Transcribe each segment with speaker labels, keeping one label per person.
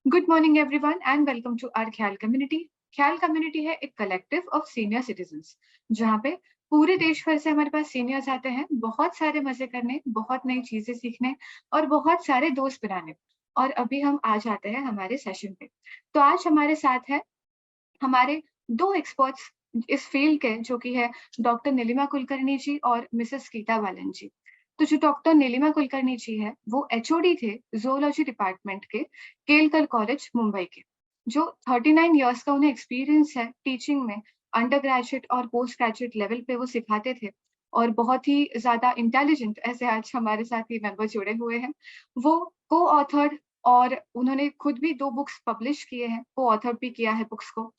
Speaker 1: Good morning everyone and welcome to our Khayal community. Khayal community है एक collective of senior citizens, जहाँ पे पूरे देश भर से हमारे पास सीनियर्स आते हैं बहुत सारे मजे करने, बहुत नई चीजें सीखने और बहुत सारे दोस्त बनाने। और अभी हम आ जाते हैं हमारे सेशन पे। तो आज हमारे साथ है हमारे दो एक्सपर्ट्स इस फील्ड के, जो कि है डॉक्टर नीलिमा कुलकर्णी जी और मिसेस गीता बालन जी। तो जो डॉक्टर नीलिमा कुलकर्णी जी है वो एचओडी थे जूलॉजी डिपार्टमेंट के केलकर कॉलेज मुंबई के। जो 39 इयर्स का उन्हें एक्सपीरियंस है टीचिंग में, अंडर ग्रेजुएट और पोस्ट ग्रेजुएट लेवल पे वो सिखाते थे। और बहुत ही ज्यादा इंटेलिजेंट ऐसे आज हमारे साथ ही मेंबर जुड़े हुए हैं। वो को ऑथर्ड और उन्होंने खुद भी 2 बुक्स पब्लिश किए हैं, को ऑथर भी किया है बुक्स को।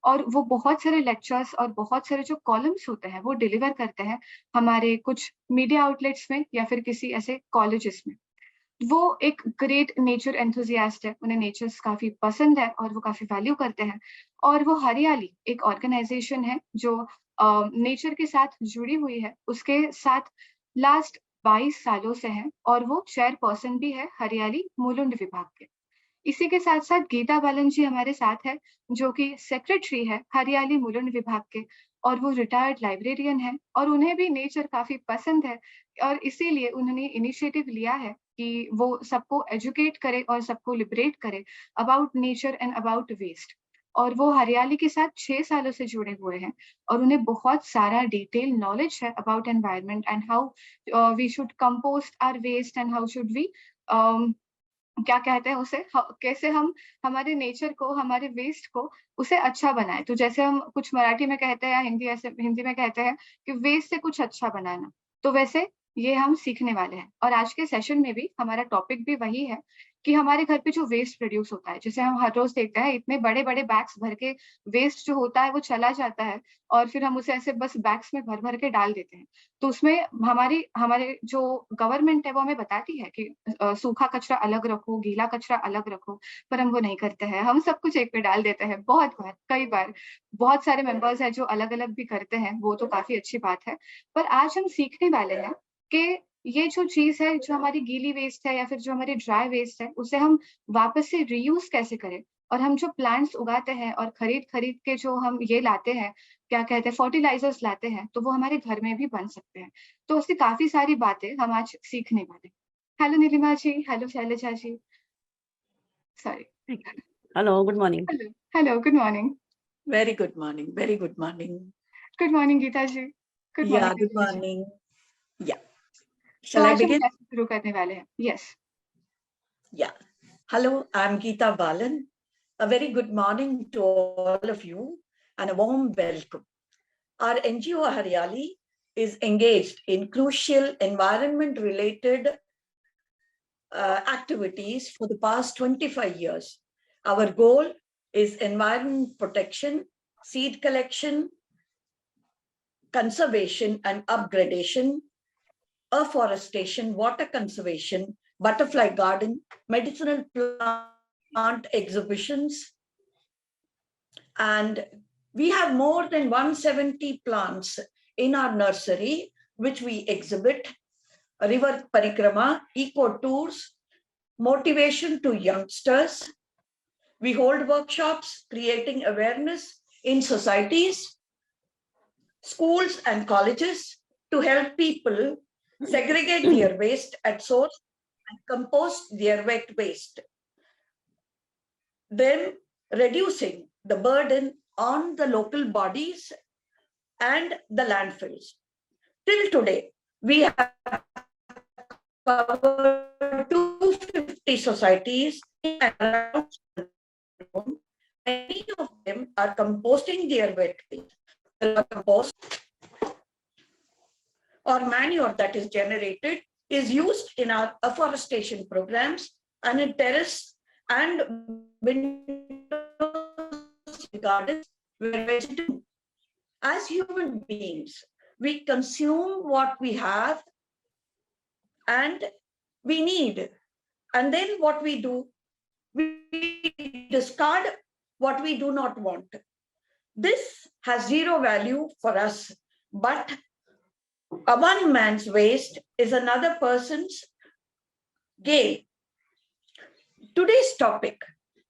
Speaker 1: और वो बहुत सारे लेक्चर्स और बहुत सारे जो कॉलम्स होते हैं वो डिलीवर करते हैं हमारे कुछ मीडिया आउटलेट्स में या फिर किसी ऐसे कॉलेजेस में। वो एक ग्रेट नेचर एंथुजियास्ट है, उन्हें नेचर्स काफी पसंद है और वो काफी वैल्यू करते हैं। और वो हरियाली एक ऑर्गेनाइजेशन है जो नेचर के साथ जुड़ी हुई है, उसके साथ लास्ट 22 सालों से है और वो चेयरपर्सन भी है हरियाली मूलुंड विभाग के। इसी के साथ साथ गीता बालन जी हमारे साथ है, जो कि सेक्रेटरी है हरियाली मुलुंड विभाग के। और वो रिटायर्ड लाइब्रेरियन है और उन्हें भी नेचर काफी पसंद है। और इसीलिए उन्होंने इनिशिएटिव लिया है कि वो सबको एजुकेट करे और सबको लिबरेट करे about nature and about waste. और वो हरियाली के साथ 6 सालों से जुड़े हुए हैं और उन्हें बहुत सारा डिटेल नॉलेज है about environment and how we should compost our waste and how should we क्या कहते हैं उसे, कैसे हम हमारे नेचर को, हमारे वेस्ट को, उसे अच्छा बनाए। तो जैसे हम कुछ मराठी में कहते हैं या हिंदी में कहते हैं कि वेस्ट से कुछ अच्छा बनाना, तो वैसे ये हम सीखने वाले हैं। और आज के सेशन में भी हमारा टॉपिक भी वही है कि हमारे घर पे जो वेस्ट प्रोड्यूस होता है, जैसे हम हर रोज देखते हैं इतने बड़े बड़े बैग्स भर के वेस्ट जो होता है वो चला जाता है और फिर हम उसे ऐसे बस बैग्स में भर भर के डाल देते हैं। तो उसमें हमारे जो गवर्नमेंट है वो हमें बताती है कि सूखा कचरा अलग रखो, गीला कचरा अलग रखो, पर हम वो नहीं करते हैं। हम सब कुछ एक पे डाल देते हैं, बहुत बार, कई बार। बहुत सारे मेंबर्स हैं जो अलग अलग भी करते हैं, वो तो काफी अच्छी बात है। पर आज हम सीखने वाले हैं कि ये जो चीज है, जो हमारी गीली वेस्ट है या फिर जो हमारी ड्राई वेस्ट है, उसे हम वापस से रीयूज कैसे करें। और हम जो प्लांट्स उगाते हैं और खरीद खरीद के जो हम ये लाते हैं, क्या कहते हैं, फर्टिलाइजर्स लाते हैं, तो वो हमारे घर में भी बन सकते हैं। तो उससे काफी सारी बातें हम आज सीखने वाले हैं। Hello Neelima ji, hello Shailaja ji, sorry.
Speaker 2: Hello, good morning.
Speaker 1: Hello hello, good morning.
Speaker 3: Very good morning. Very good morning.
Speaker 1: Good morning Geeta ji. Good
Speaker 3: Yeah,
Speaker 1: morning
Speaker 3: good
Speaker 1: Neelima ji.
Speaker 3: morning. Yeah.
Speaker 1: तो
Speaker 3: Shall I
Speaker 1: आज हम
Speaker 3: begin?
Speaker 1: कैसे शुरू करने वाले हैं? Yes.
Speaker 3: Yeah. Hello, I'm Geeta Balan. A very good morning to all of you and a warm welcome. Our NGO Hariyali is engaged in crucial environment-related activities for the past 25 years. Our goal is environment protection, seed collection, conservation and upgradation, afforestation, water conservation, butterfly garden, medicinal plant exhibitions. And we have more than 170 plants in our nursery, which we exhibit, river parikrama, eco tours, motivation to youngsters. We hold workshops creating awareness in societies, schools and colleges to help people segregate their waste at source and compost their wet waste, then reducing the burden on the local bodies and the landfills. Till today, we have covered 250 societies in and around. Many of them are composting their wet waste. The compost or manure that is generated is used in our afforestation programs and in terrace and window gardens where vegetables. As human beings, we consume what we have and we need. And then what we do, we discard what we do not want. This has zero value for us, but one man's waste is another person's gain. Today's topic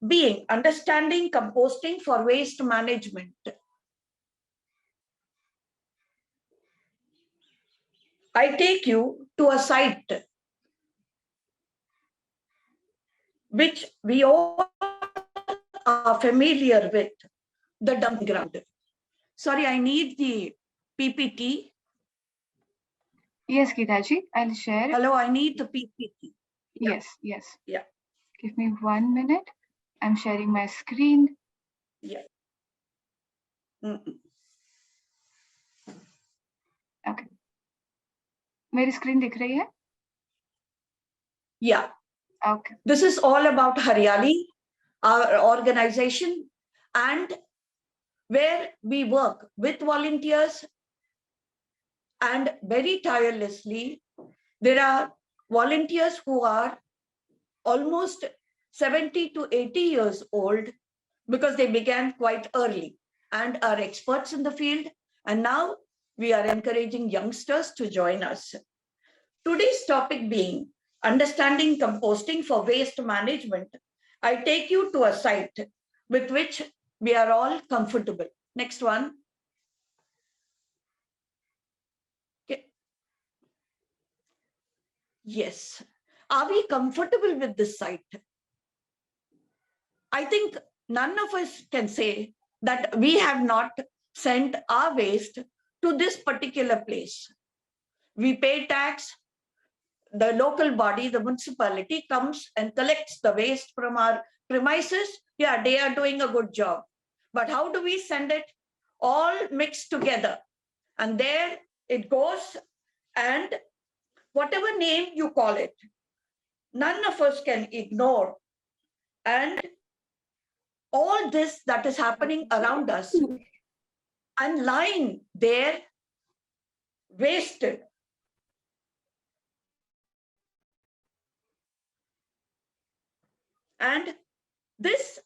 Speaker 3: being understanding composting for waste management. I take you to a site which we all are familiar with, the dumping ground. Sorry, I need the PPT.
Speaker 1: Yes, Geetaji, I'll share.
Speaker 3: Hello, I need the PPT.
Speaker 1: Yes, yes.
Speaker 3: Yeah.
Speaker 1: Give me 1 minute. I'm sharing my screen.
Speaker 3: Yeah.
Speaker 1: Okay. मेरी screen दिख रही है?
Speaker 3: Yeah.
Speaker 1: Okay.
Speaker 3: This is all about Hariyali, our organization, and where we work with volunteers and very tirelessly. There are volunteers who are almost 70 to 80 years old because they began quite early and are experts in the field. And now we are encouraging youngsters to join us. Today's topic being understanding composting for waste management. I take you to a site with which we are all comfortable. Next one. Okay. Yes. Are we comfortable with this site? I think none of us can say that we have not sent our waste to this particular place. We pay tax. The local body, the municipality, comes and collects the waste from our premises. Yeah, they are doing a good job. But how do we send it? All mixed together. And there it goes, and whatever name you call it, none of us can ignore. And all this that is happening around us and lying there wasted. And this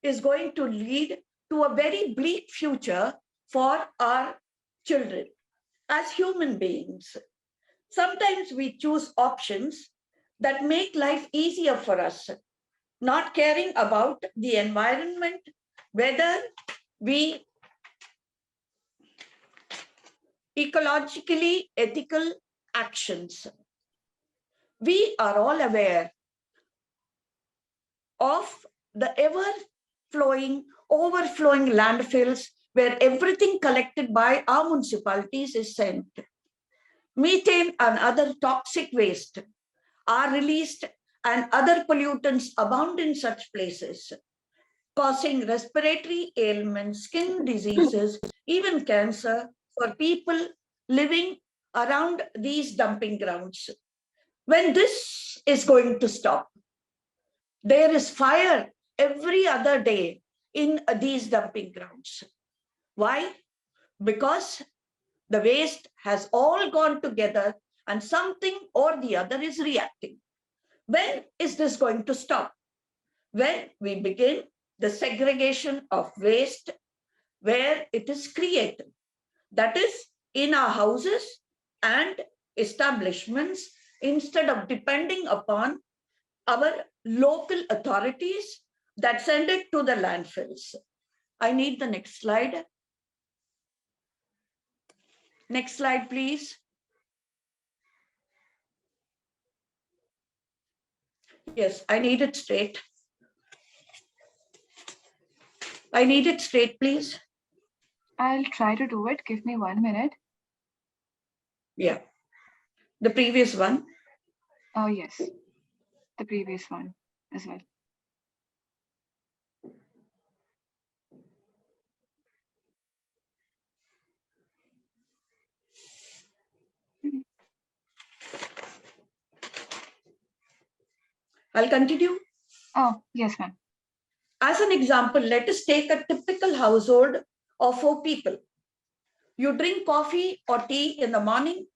Speaker 3: is going to lead to a very bleak future for our children. As human beings, sometimes we choose options that make life easier for us, not caring about the environment, whether we ecologically ethical actions. We are all aware of the overflowing landfills where everything collected by our municipalities is sent. Methane and other toxic waste are released, and other pollutants abound in such places, causing respiratory ailments, skin diseases, even cancer for people living around these dumping grounds. When this is going to stop? There is fire every other day in these dumping grounds. Why? Because the waste has all gone together and something or the other is reacting. When is this going to stop? When we begin the segregation of waste where it is created. That is in our houses and establishments, instead of depending upon our local authorities that send it to the landfills. I need the next slide. Next slide, please. Yes, I need it straight. I need it straight, please.
Speaker 1: I'll try to do it. Give me 1 minute.
Speaker 3: Yeah. The previous one.
Speaker 1: Oh, yes. The previous one as well.
Speaker 3: I'll continue.
Speaker 1: Oh, yes, ma'am.
Speaker 3: As an example, let us take a typical household of 4 people. You drink coffee or tea in the morning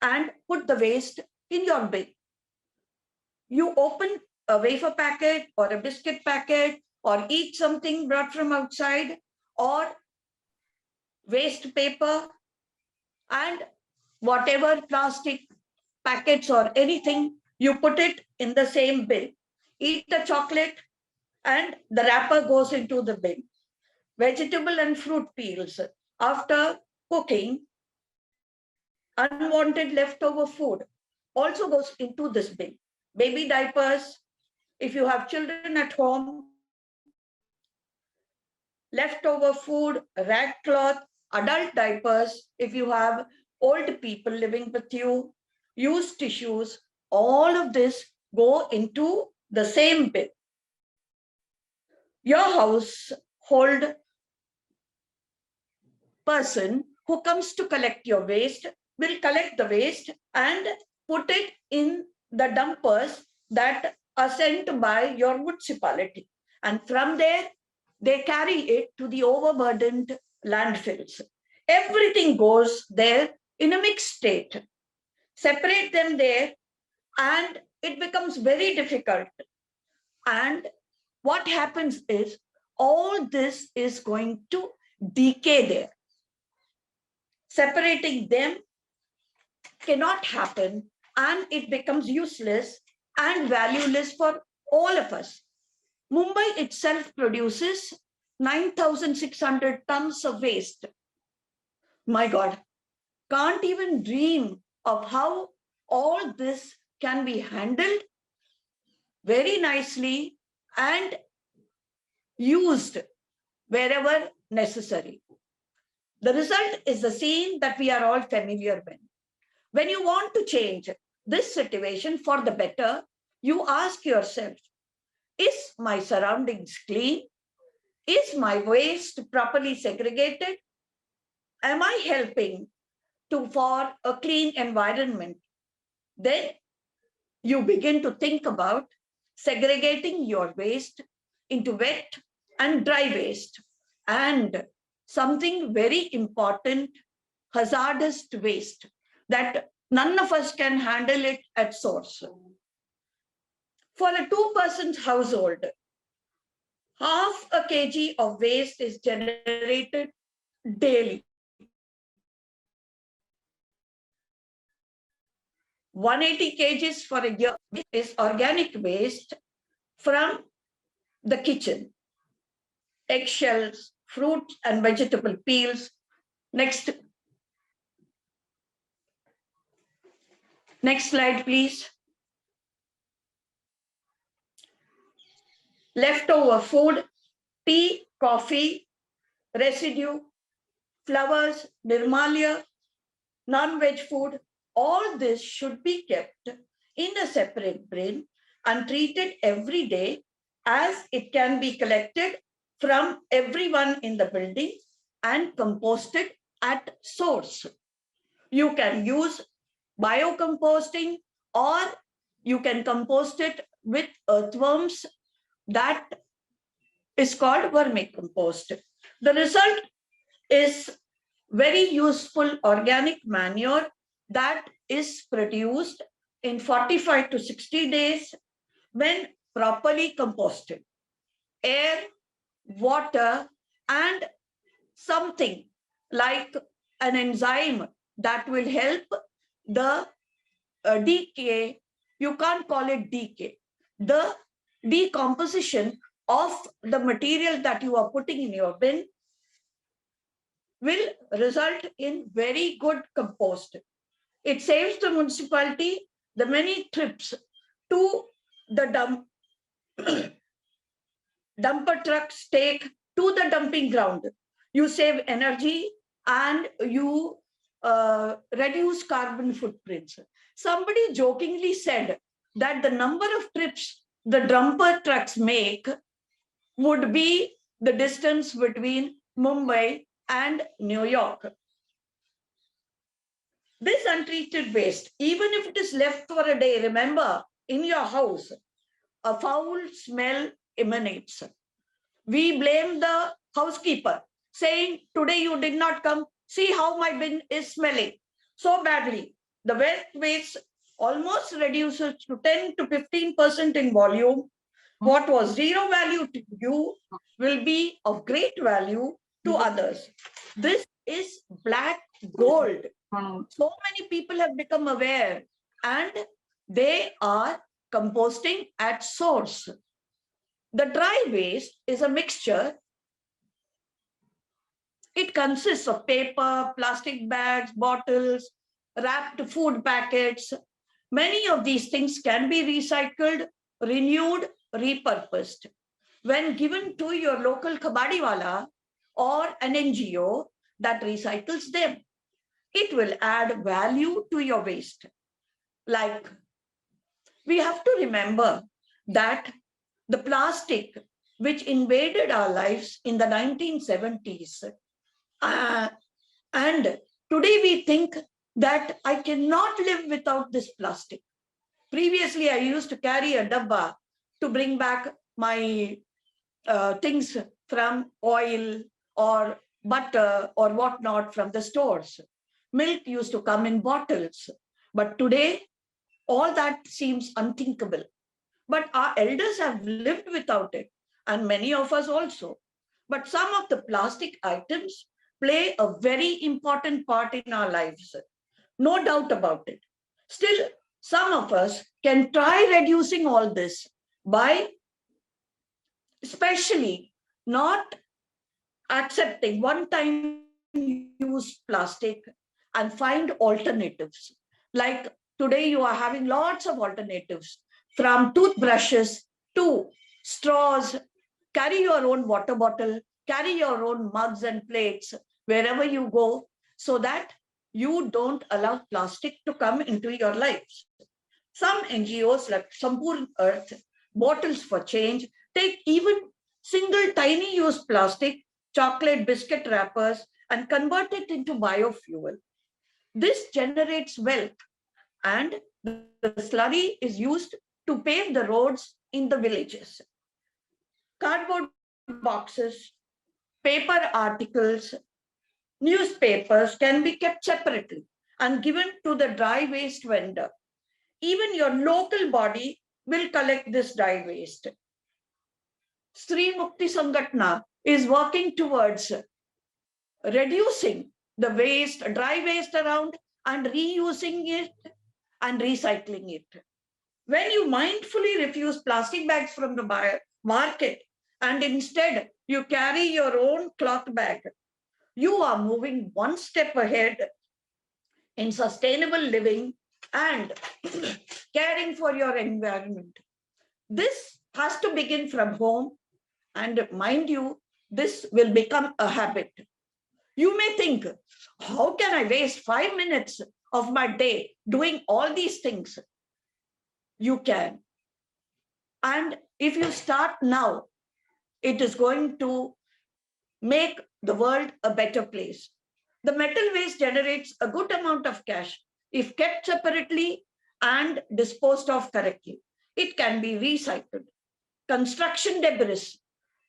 Speaker 3: and put the waste in your bin. You open a wafer packet or a biscuit packet or eat something brought from outside or waste paper and whatever plastic packets or anything, you put it in the same bin. Eat the chocolate, and the wrapper goes into the bin. Vegetable and fruit peels, after cooking, unwanted leftover food also goes into this bin. Baby diapers, if you have children at home, leftover food, rag cloth, adult diapers, if you have old people living with you, used tissues, all of this go into the same bin. Your household person who comes to collect your waste will collect the waste and put it in the dumpers that are sent by your municipality. And from there, they carry it to the overburdened landfills. Everything goes there in a mixed state. Separate them there, and it becomes very difficult. And what happens is all this is going to decay there. Separating them cannot happen, and it becomes useless and valueless for all of us. Mumbai itself produces 9,600 tons of waste. My God, can't even dream of how all this can be handled very nicely and used wherever necessary. The result is the scene that we are all familiar with. When you want to change this situation for the better, you ask yourself, is my surroundings clean? Is my waste properly segregated? Am I helping for a clean environment? Then you begin to think about segregating your waste into wet and dry waste, and something very important, hazardous waste, that none of us can handle it at source. For a 2-person household, half a kg of waste is generated daily. 180 kgs for a year is organic waste from the kitchen. Eggshells, fruit and vegetable peels. Next slide, please. Leftover food, tea, coffee, residue, flowers, nirmalia, non-veg food, all this should be kept in a separate bin and treated every day, as it can be collected from everyone in the building and composted at source. You can use biocomposting, or you can compost it with earthworms. That is called vermicompost. The result is very useful organic manure that is produced in 45 to 60 days when properly composted. Air, water, and something like an enzyme that will help the decay. You can't call it decay. The decomposition of the material that you are putting in your bin will result in very good compost. It saves the municipality the many trips to the dumper trucks take to the dumping ground. You save energy and you reduce carbon footprints. Somebody jokingly said that the number of trips the dumper trucks make would be the distance between Mumbai and New York. This untreated waste, even if it is left for a day, remember, in your house, a foul smell emanates. We blame the housekeeper, saying, today you did not come. See how my bin is smelling so badly. The wet waste almost reduces to 10 to 15% in volume. What was zero value to you will be of great value to others. This is black gold. So many people have become aware, and they are composting at source. The dry waste is a mixture. It consists of paper, plastic bags, bottles, wrapped food packets. Many of these things can be recycled, renewed, repurposed. When given to your local kabadiwala or an NGO that recycles them, it will add value to your waste. Like, we have to remember that the plastic which invaded our lives in the 1970s, and today we think that I cannot live without this plastic. Previously, I used to carry a dabba to bring back my things from oil or butter or whatnot from the stores. Milk used to come in bottles. But today, all that seems unthinkable. But our elders have lived without it, and many of us also. But some of the plastic items play a very important part in our lives. No doubt about it. Still, some of us can try reducing all this by especially not accepting one-time use plastic and find alternatives. Like today, you are having lots of alternatives, from toothbrushes to straws. Carry your own water bottle, carry your own mugs and plates wherever you go, so that you don't allow plastic to come into your lives. Some NGOs like Sampurn Earth, Bottles for Change, take even single tiny use plastic, chocolate biscuit wrappers, and convert it into biofuel. This generates wealth, and the slurry is used to pave the roads in the villages. Cardboard boxes, paper articles, newspapers can be kept separately and given to the dry waste vendor. Even your local body will collect this dry waste. Sri Mukti Sangatna is working towards reducing the waste, dry waste around, and reusing it and recycling it. When you mindfully refuse plastic bags from the market and instead you carry your own cloth bag, you are moving one step ahead in sustainable living and caring for your environment. This has to begin from home, and mind you, this will become a habit. You may think, how can I waste 5 minutes of my day doing all these things? You can. And if you start now, it is going to make the world a better place. The metal waste generates a good amount of cash if kept separately and disposed of correctly. It can be recycled. Construction debris,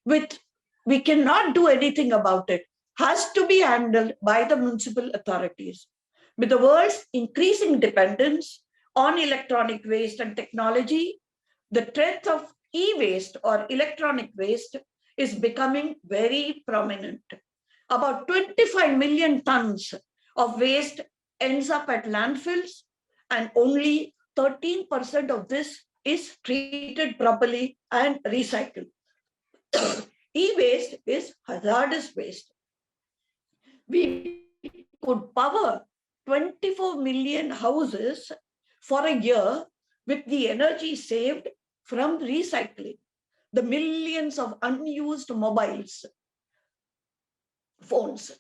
Speaker 3: which we cannot do anything about it, has to be handled by the municipal authorities. With the world's increasing dependence on electronic waste and technology, the threat of e-waste or electronic waste is becoming very prominent. About 25 million tons of waste ends up at landfills, and only 13% of this is treated properly and recycled. E-waste is hazardous waste. We could power 24 million houses for a year with the energy saved from recycling. The millions of unused mobiles, phones.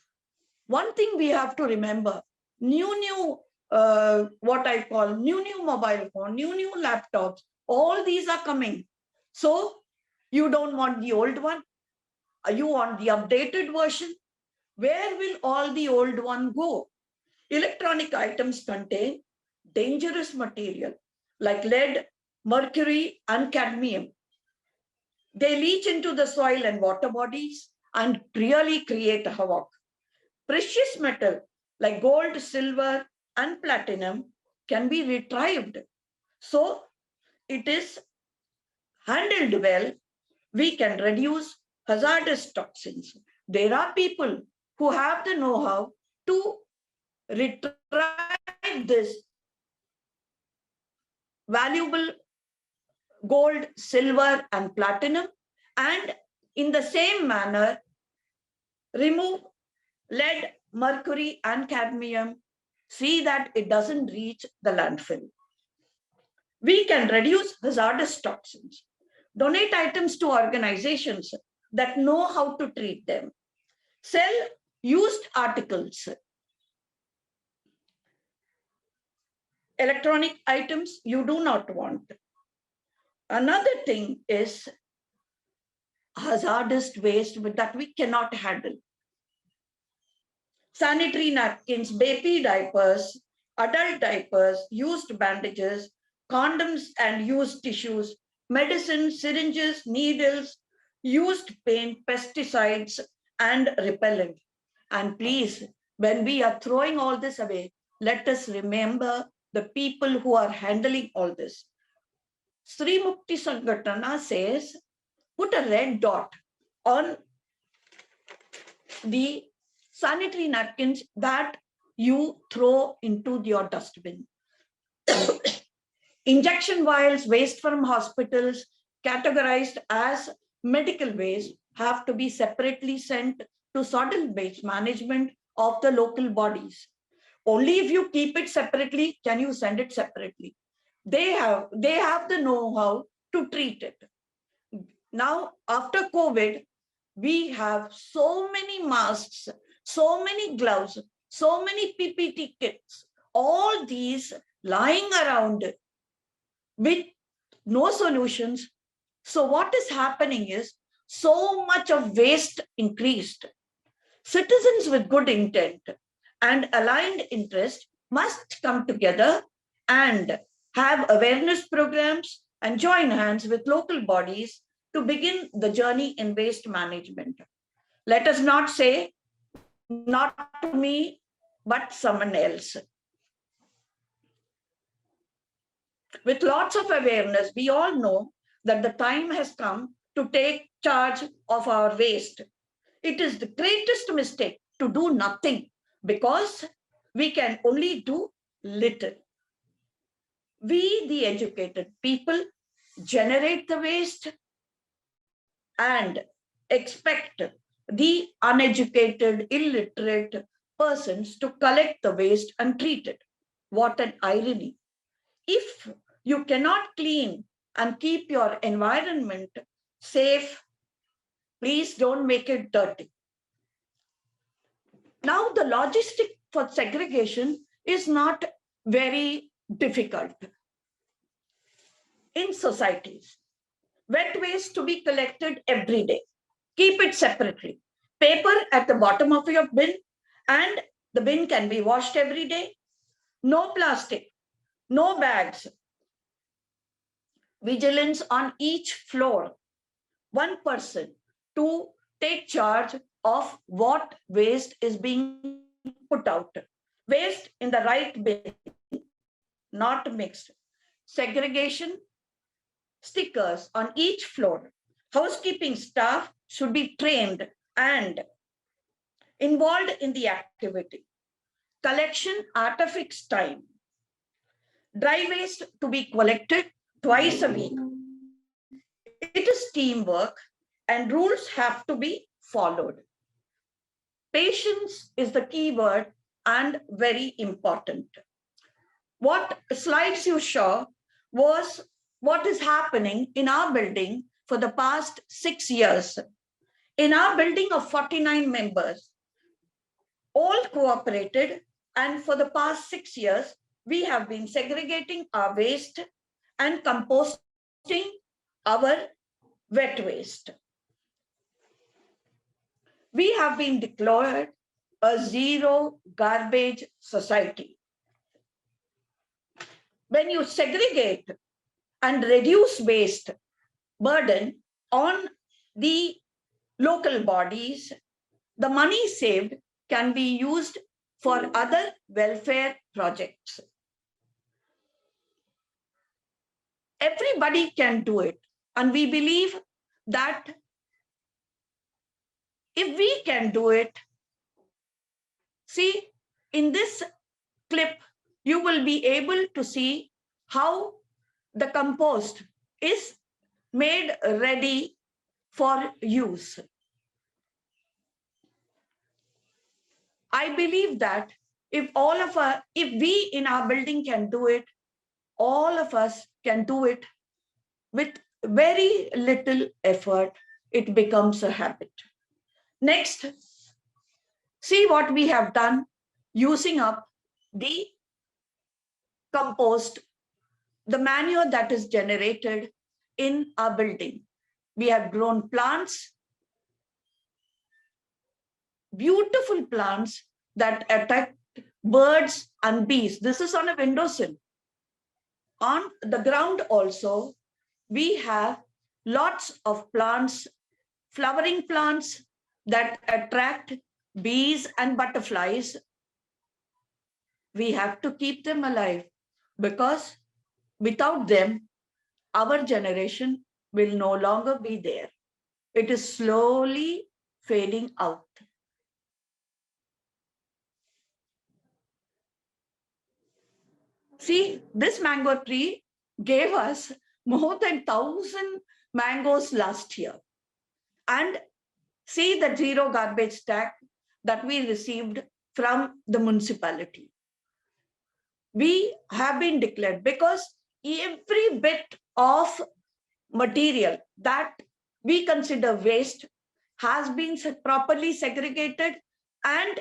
Speaker 3: One thing we have to remember, what I call new mobile phone, new laptops, all these are coming. So you don't want the old one, you want the updated version. Where will all the old one go? Electronic items contain dangerous material like lead, mercury, and cadmium. They leach into the soil and water bodies and really create havoc. Precious metal like gold, silver, and platinum can be retrieved. So it is handled well, we can reduce hazardous toxins. There are people who have the know-how to retrieve this valuable gold, silver, and platinum And in the same manner, remove lead, mercury, and cadmium. See that it doesn't reach the landfill. We can reduce hazardous toxins. Donate items to organizations that know how to treat them. Sell used articles. Electronic items you do not want. Another thing is hazardous waste that we cannot handle. Sanitary napkins, baby diapers, adult diapers, used bandages, condoms and used tissues, medicines, syringes, needles, used paint, pesticides, and repellent. And please, when we are throwing all this away, let us remember the people who are handling all this. Sri Mukti Sangatana says, put a red dot on the sanitary napkins that you throw into your dustbin. Injection vials, waste from hospitals, categorized as medical waste, have to be separately sent to solid waste management of the local bodies. Only if you keep it separately can you send it separately. They have the know-how to treat it. Now, after COVID, we have so many masks, so many gloves, so many PPT kits, all these lying around with no solutions. So what is happening is so much of waste increased. Citizens with good intent and aligned interest must come together and have awareness programs and join hands with local bodies to begin the journey in waste management. Let us not say, not to me, but someone else. With lots of awareness, we all know that the time has come to take charge of our waste. It is the greatest mistake to do nothing because we can only do little. We, the educated people, generate the waste and expect the uneducated, illiterate persons to collect the waste and treat it. What an irony. If you cannot clean and keep your environment safe, please don't make it dirty. Now, the logistic for segregation is not very difficult in societies. Wet waste to be collected every day. Keep it separately. Paper at the bottom of your bin, and the bin can be washed every day. No plastic, no bags. Vigilance on each floor. One person to take charge of what waste is being put out. Waste in the right bin, not mixed. Segregation stickers on each floor. Housekeeping staff should be trained and involved in the activity. Collection at a fixed time. Dry waste to be collected twice a week. It is teamwork and rules have to be followed. Patience is the key word and very important. What slides you saw was what is happening in our building for the past 6 years. In our building of 49 members, all cooperated, and for the past 6 years, we have been segregating our waste and composting our wet waste. We have been declared a zero garbage society. When you segregate and reduce waste burden on the local bodies, the money saved can be used for other welfare projects. Everybody can do it. And we believe that if we can do it, see, in this clip, you will be able to see how the compost is made ready for use. I believe that if we in our building can do it, all of us can do it with very little effort. It becomes a habit. Next, see what we have done using up the compost, the manure that is generated in our building. We have grown plants, beautiful plants that attract birds and bees. This is on a windowsill. On the ground also, we have lots of plants, flowering plants that attract bees and butterflies. We have to keep them alive because without them, our generation will no longer be there. It is slowly fading out. See, this mango tree gave us more than 1,000 mangoes last year. And see the zero garbage tag that we received from the municipality. We have been declared because every bit of material that we consider waste has been properly segregated, and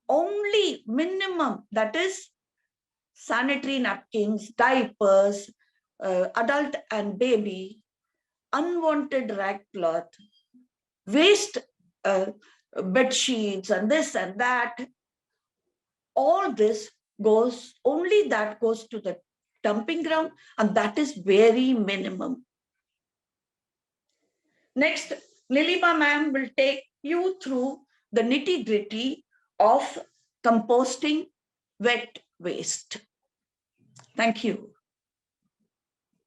Speaker 3: only minimum, that is sanitary napkins, diapers, adult and baby, unwanted rag cloth, waste bed sheets and this and that, all this goes, only that goes to the dumping ground, and that is very minimum. Next, Nilima ma'am will take you through the nitty-gritty of composting wet waste. Thank you.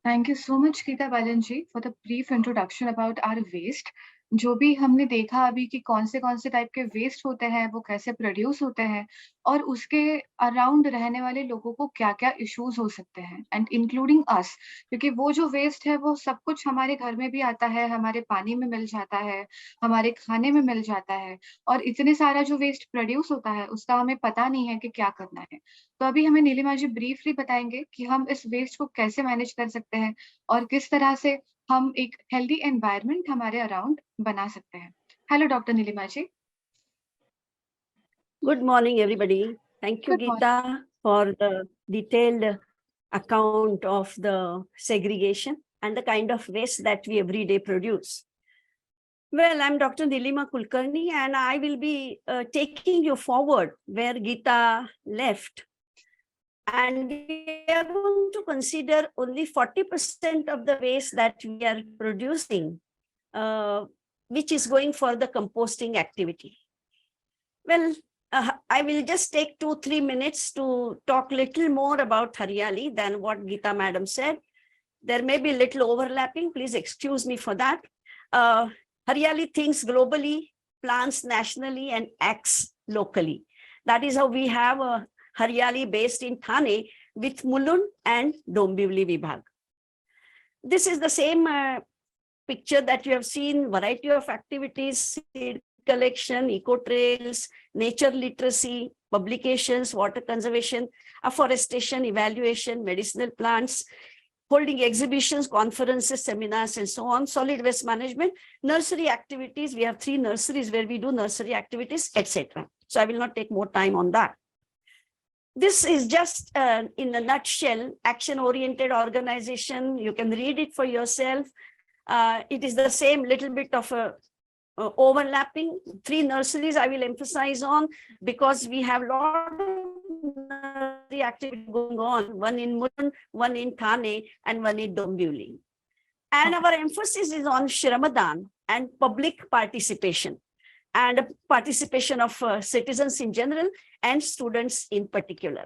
Speaker 1: Thank you so much, Geeta Balan ji, for the brief introduction about our waste. जो भी हमने देखा अभी कि कौन से type के waste होते हैं, वो कैसे प्रोड्यूस होते हैं और उसके अराउंड रहने वाले लोगों को क्या-क्या इश्यूज हो सकते हैं, एंड इंक्लूडिंग अस, क्योंकि वो जो वेस्ट है वो सब कुछ हमारे घर में भी आता है, हमारे पानी में मिल जाता है, हमारे खाने में मिल जाता है, और इतने सारा जो वेस्ट प्रोड्यूस होता है उसका हमें पता नहीं है कि क्या करना है। तो अभी हमें नीलिमा जी ब्रीफली बताएंगे कि हम इस वेस्ट को कैसे मैनेज कर सकते हैं और किस तरह से हम एक हेल्दी एनवायरनमेंट हमारे अराउंड बना सकते हैं। Hello doctor Neelima ji.
Speaker 2: Good morning, everybody. Thank you,
Speaker 1: Good morning.
Speaker 2: Geeta, for the detailed account of the segregation and the kind of waste that we every day produce. Well, I'm Dr. Nilima Kulkarni, and I will be taking you forward where Geeta left. And we are going to consider only 40% of the waste that we are producing, which is going for the composting activity. Well, I will just take 2-3 minutes to talk a little more about Hariyali than what Geeta madam said. There may be a little overlapping, please excuse me for that. Hariyali thinks globally, plans nationally, and acts locally. That is how we have a Hariyali based in Thane with Mulund and Dombivli Vibhag. This is the same picture that you have seen, variety of activities, seed collection, eco trails, nature literacy, publications, water conservation, afforestation, evaluation, medicinal plants, holding exhibitions, conferences, seminars, and so on, solid waste management, nursery activities. We have 3 nurseries where we do nursery activities, etc. So I will not take more time on that. This is just in a nutshell, action-oriented organization. You can read it for yourself. It is the same little bit of a overlapping. 3 nurseries I will emphasize on because we have a lot of nursery activity going on, one in Mulund, one in Thane, and one in Dombivli. And our emphasis is on Shramadan and public participation, and participation of citizens in general and students in particular.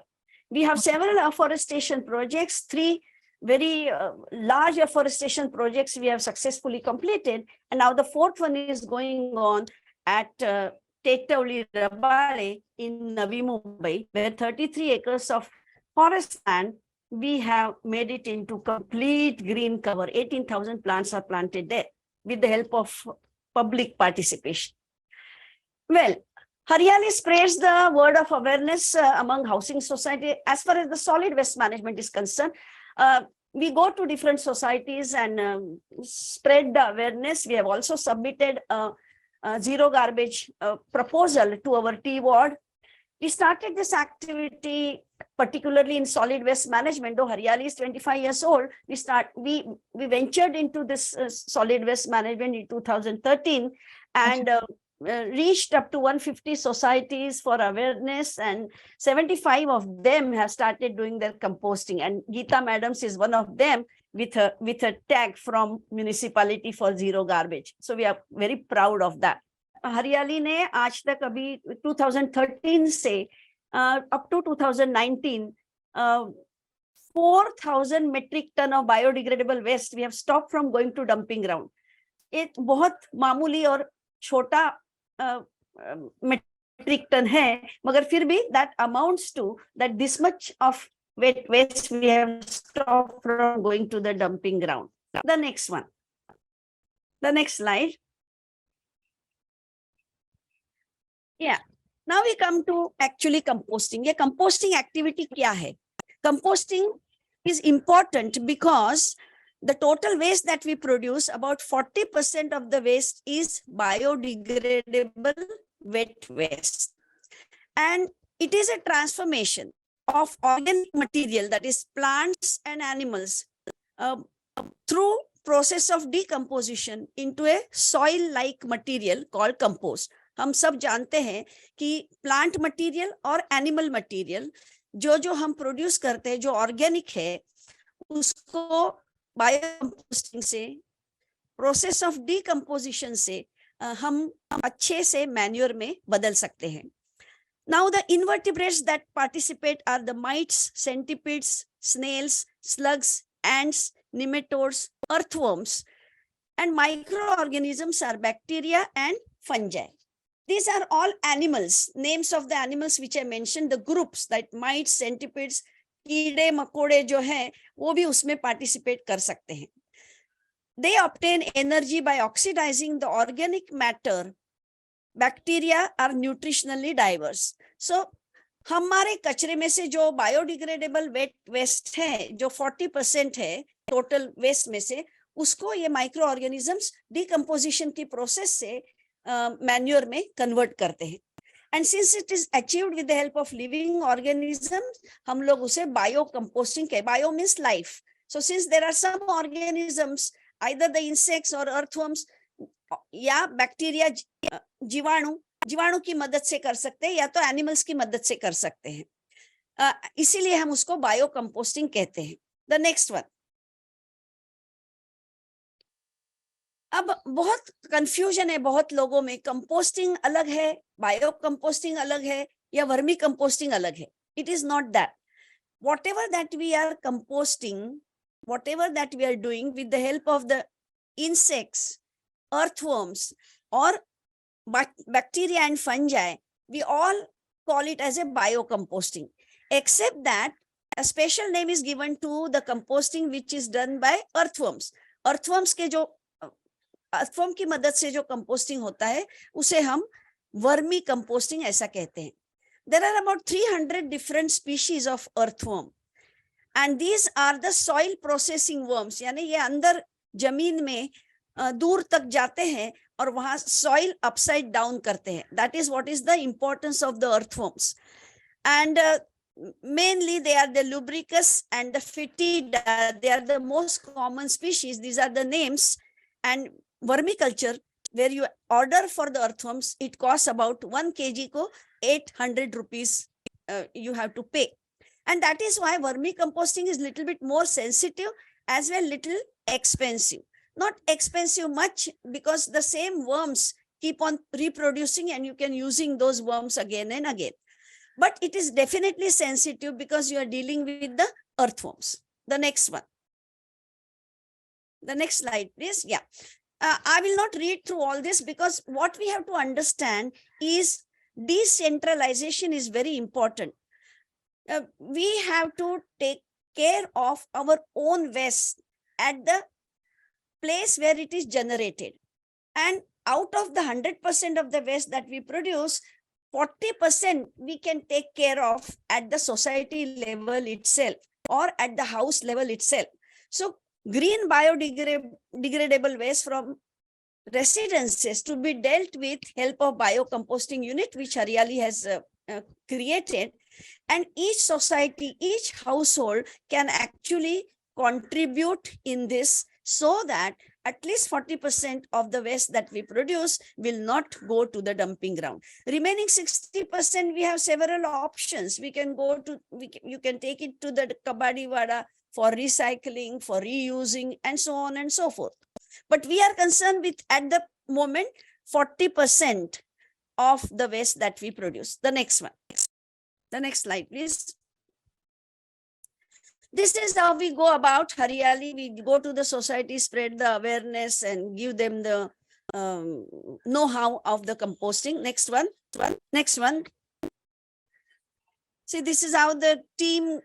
Speaker 2: We have several afforestation projects, 3 very large afforestation projects we have successfully completed. And now the 4th one is going on at Tetavli Rabale in Navi Mumbai, where 33 acres of forest land, we have made it into complete green cover. 18,000 plants are planted there. with the help of public participation. Well, Hariyali spreads the word of awareness among housing society. As far as the solid waste management is concerned, we go to different societies and spread the awareness. We have also submitted a zero garbage proposal to our T ward. We started this activity particularly in solid waste management. Though Hariyali is 25 years old, we ventured into this solid waste management in 2013 and reached up to 150 societies for awareness, and 75 of them have started doing their composting. And Geeta Madams is one of them with a tag from municipality for zero garbage. So we are very proud of that. हरियाली ने आज तक अभी 2013 से up to 2019 4,000 metric ton of biodegradable waste we have stopped from going to dumping ground. एक बहुत मामूली और छोटा metric ton है, मगर फिर भी that amounts to that this much of wet waste we have stopped from going to the dumping ground. The next one, the next slide. Yeah, now we come to actually composting. ये composting activity क्या है? Composting is important because the total waste that we produce, about 40% of the waste is biodegradable wet waste. And it is a transformation of organic material, that is plants and animals, through process of decomposition into a soil-like material called compost. हम सब जानते हैं कि plant material और animal material जो हम produce करते हैं, जो ऑर्गेनिक है, उसको बायोकंपोस्टिंग से, प्रोसेस ऑफ डीकंपोजिशन से हम अच्छे से मैन्योर में बदल सकते हैं. Now the invertebrates that participate are the mites, centipedes, snails, slugs, ants, nematodes, earthworms, and microorganisms are bacteria and fungi. These are all animals, names of the animals which I mentioned, the groups that mites, centipedes, कीड़े मकोड़े जो हैं वो भी उसमें participate कर सकते हैं. They obtain energy by oxidizing the organic matter. Bacteria are nutritionally diverse. So हमारे कचरे में से जो biodegradable wet waste है, जो 40% है total waste में से, उसको ये microorganisms decomposition की process से manure में convert करते हैं. And since it is achieved with the help of living organisms, हम लोग उसे biocomposting कहते हैं. Bio means life. So since there are some organisms, either the insects or earthworms या बैक्टीरिया, जीवाणु की मदद से कर सकते हैं या तो एनिमल्स की मदद से कर सकते हैं, इसीलिए हम उसको बायोकंपोस्टिंग कहते हैं. The next one. अब बहुत कंफ्यूजन है बहुत लोगों में, कंपोस्टिंग अलग है, बायो कंपोस्टिंग अलग है या वर्मी कंपोस्टिंग अलग है. It is not that. whatever that we are composting, whatever that we are doing with the help of the insects, earthworms, or bacteria and fungi, we all call it as a biocomposting, except that a special name is given to the composting which is done by earthworms. earthworms के जो earthworm की मदद से जो composting होता है उसे हम वर्मी composting ऐसा कहते हैं. There are about 300 different species of earthworm, and these are the soil processing worms. यानी ये अंदर जमीन में दूर तक जाते हैं और वहां soil upside down करते हैं. That is what is the importance of the earthworms. And mainly they are the lubricus and the fetida. They are the most common species. These are the names. And vermiculture, where you order for the earthworms, it costs about 1 kg ko 800 rupees you have to pay. And that is why vermicomposting is little bit more sensitive as well little expensive. Not expensive much because the same worms keep on reproducing and you can using those worms again and again. But it is definitely sensitive because you are dealing with the earthworms. The next one. The next slide, please. Yeah. I will not read through all this because what we have to understand is decentralization is very important. We have to take care of our own waste at the place where it is generated. And out of the 100% of the waste that we produce, 40% we can take care of at the society level itself or at the house level itself. So green biodegradable waste from residences to be dealt with help of biocomposting unit, which Hariyali has created. And each society, each household can actually contribute in this, so that at least 40% of the waste that we produce will not go to the dumping ground. Remaining 60%, we have several options. We can go to, you can take it to the kabadi wada for recycling, for reusing, and so on and so forth. But we are concerned with, at the moment, 40% of the waste that we produce. The next one. The next slide, please. This is how we go about Hariyali. We go to the society, spread the awareness, and give them the know-how of the composting. Next one. Next one. See, this is how the team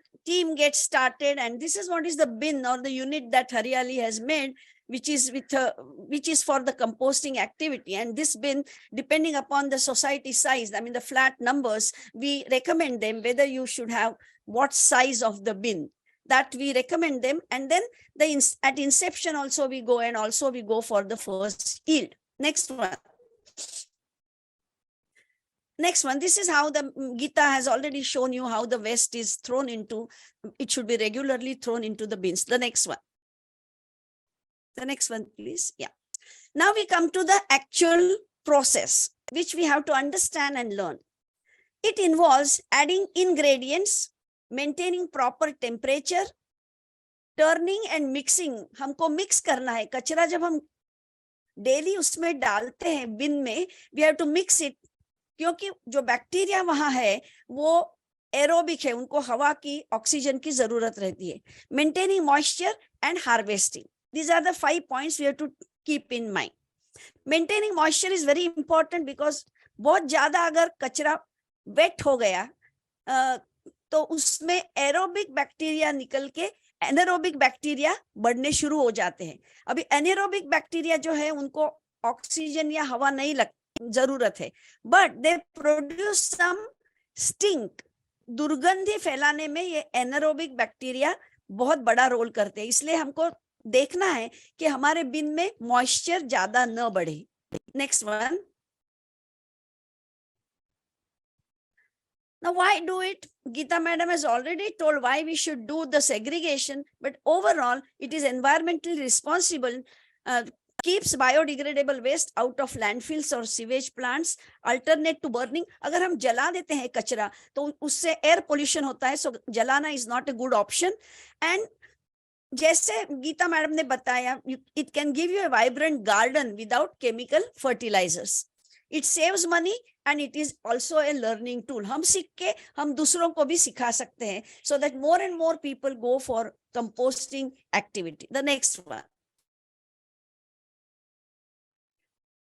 Speaker 2: gets started, and this is what is the bin or the unit that Hariyali has made, which is for the composting activity. And this bin, depending upon the society size, I mean the flat numbers, we recommend them whether you should have what size of the bin, that we recommend them. And then at inception also we go for the first yield. Next one. Next one, this is how the Gita has already shown you how the waste is thrown into, it should be regularly thrown into the bins. The next one. The next one, please. Yeah. Now we come to the actual process, which we have to understand and learn. It involves adding ingredients, maintaining proper temperature, turning and mixing. हमको mix करना है. कचरा जब हम daily उसमें डालते हैं bin में, we have to mix it. क्योंकि जो बैक्टीरिया वहां है वो एरोबिक है, उनको हवा की, ऑक्सीजन की जरूरत रहती है. Maintaining moisture and harvesting, these are the 5 points we have to keep in mind. Maintaining moisture is very important because बहुत ज्यादा अगर कचरा वेट हो गया तो उसमें एरोबिक बैक्टीरिया निकल के एनारोबिक बैक्टीरिया बढ़ने शुरू हो जाते हैं. अभी एनारोबिक बैक्टीरिया जो है उनको ऑक्सीजन या हवा नहीं जरूरत है, but they produce some stink. दुर्गंधि फैलाने में ये एनारोबिक बैक्टीरिया बहुत बड़ा रोल करते हैं. इसलिए हमको देखना है कि हमारे बिन में मॉइस्चर ज्यादा न बढ़े. Next one. Now, why do it? Geeta madam has already told why we should do the segregation, but overall, it is environmentally responsible, keeps biodegradable waste out of landfills or sewage plants, alternate to burning. अगर हम जला देते हैं कचरा तो उससे air pollution होता है, so जलाना is not a good option. And जैसे गीता मैडम ने बताया, it can give you a vibrant garden without chemical fertilizers. It saves money and it is also a learning tool. हम सीख के हम दूसरों को भी सिखा सकते हैं, so that more and more people go for composting activity. The next one.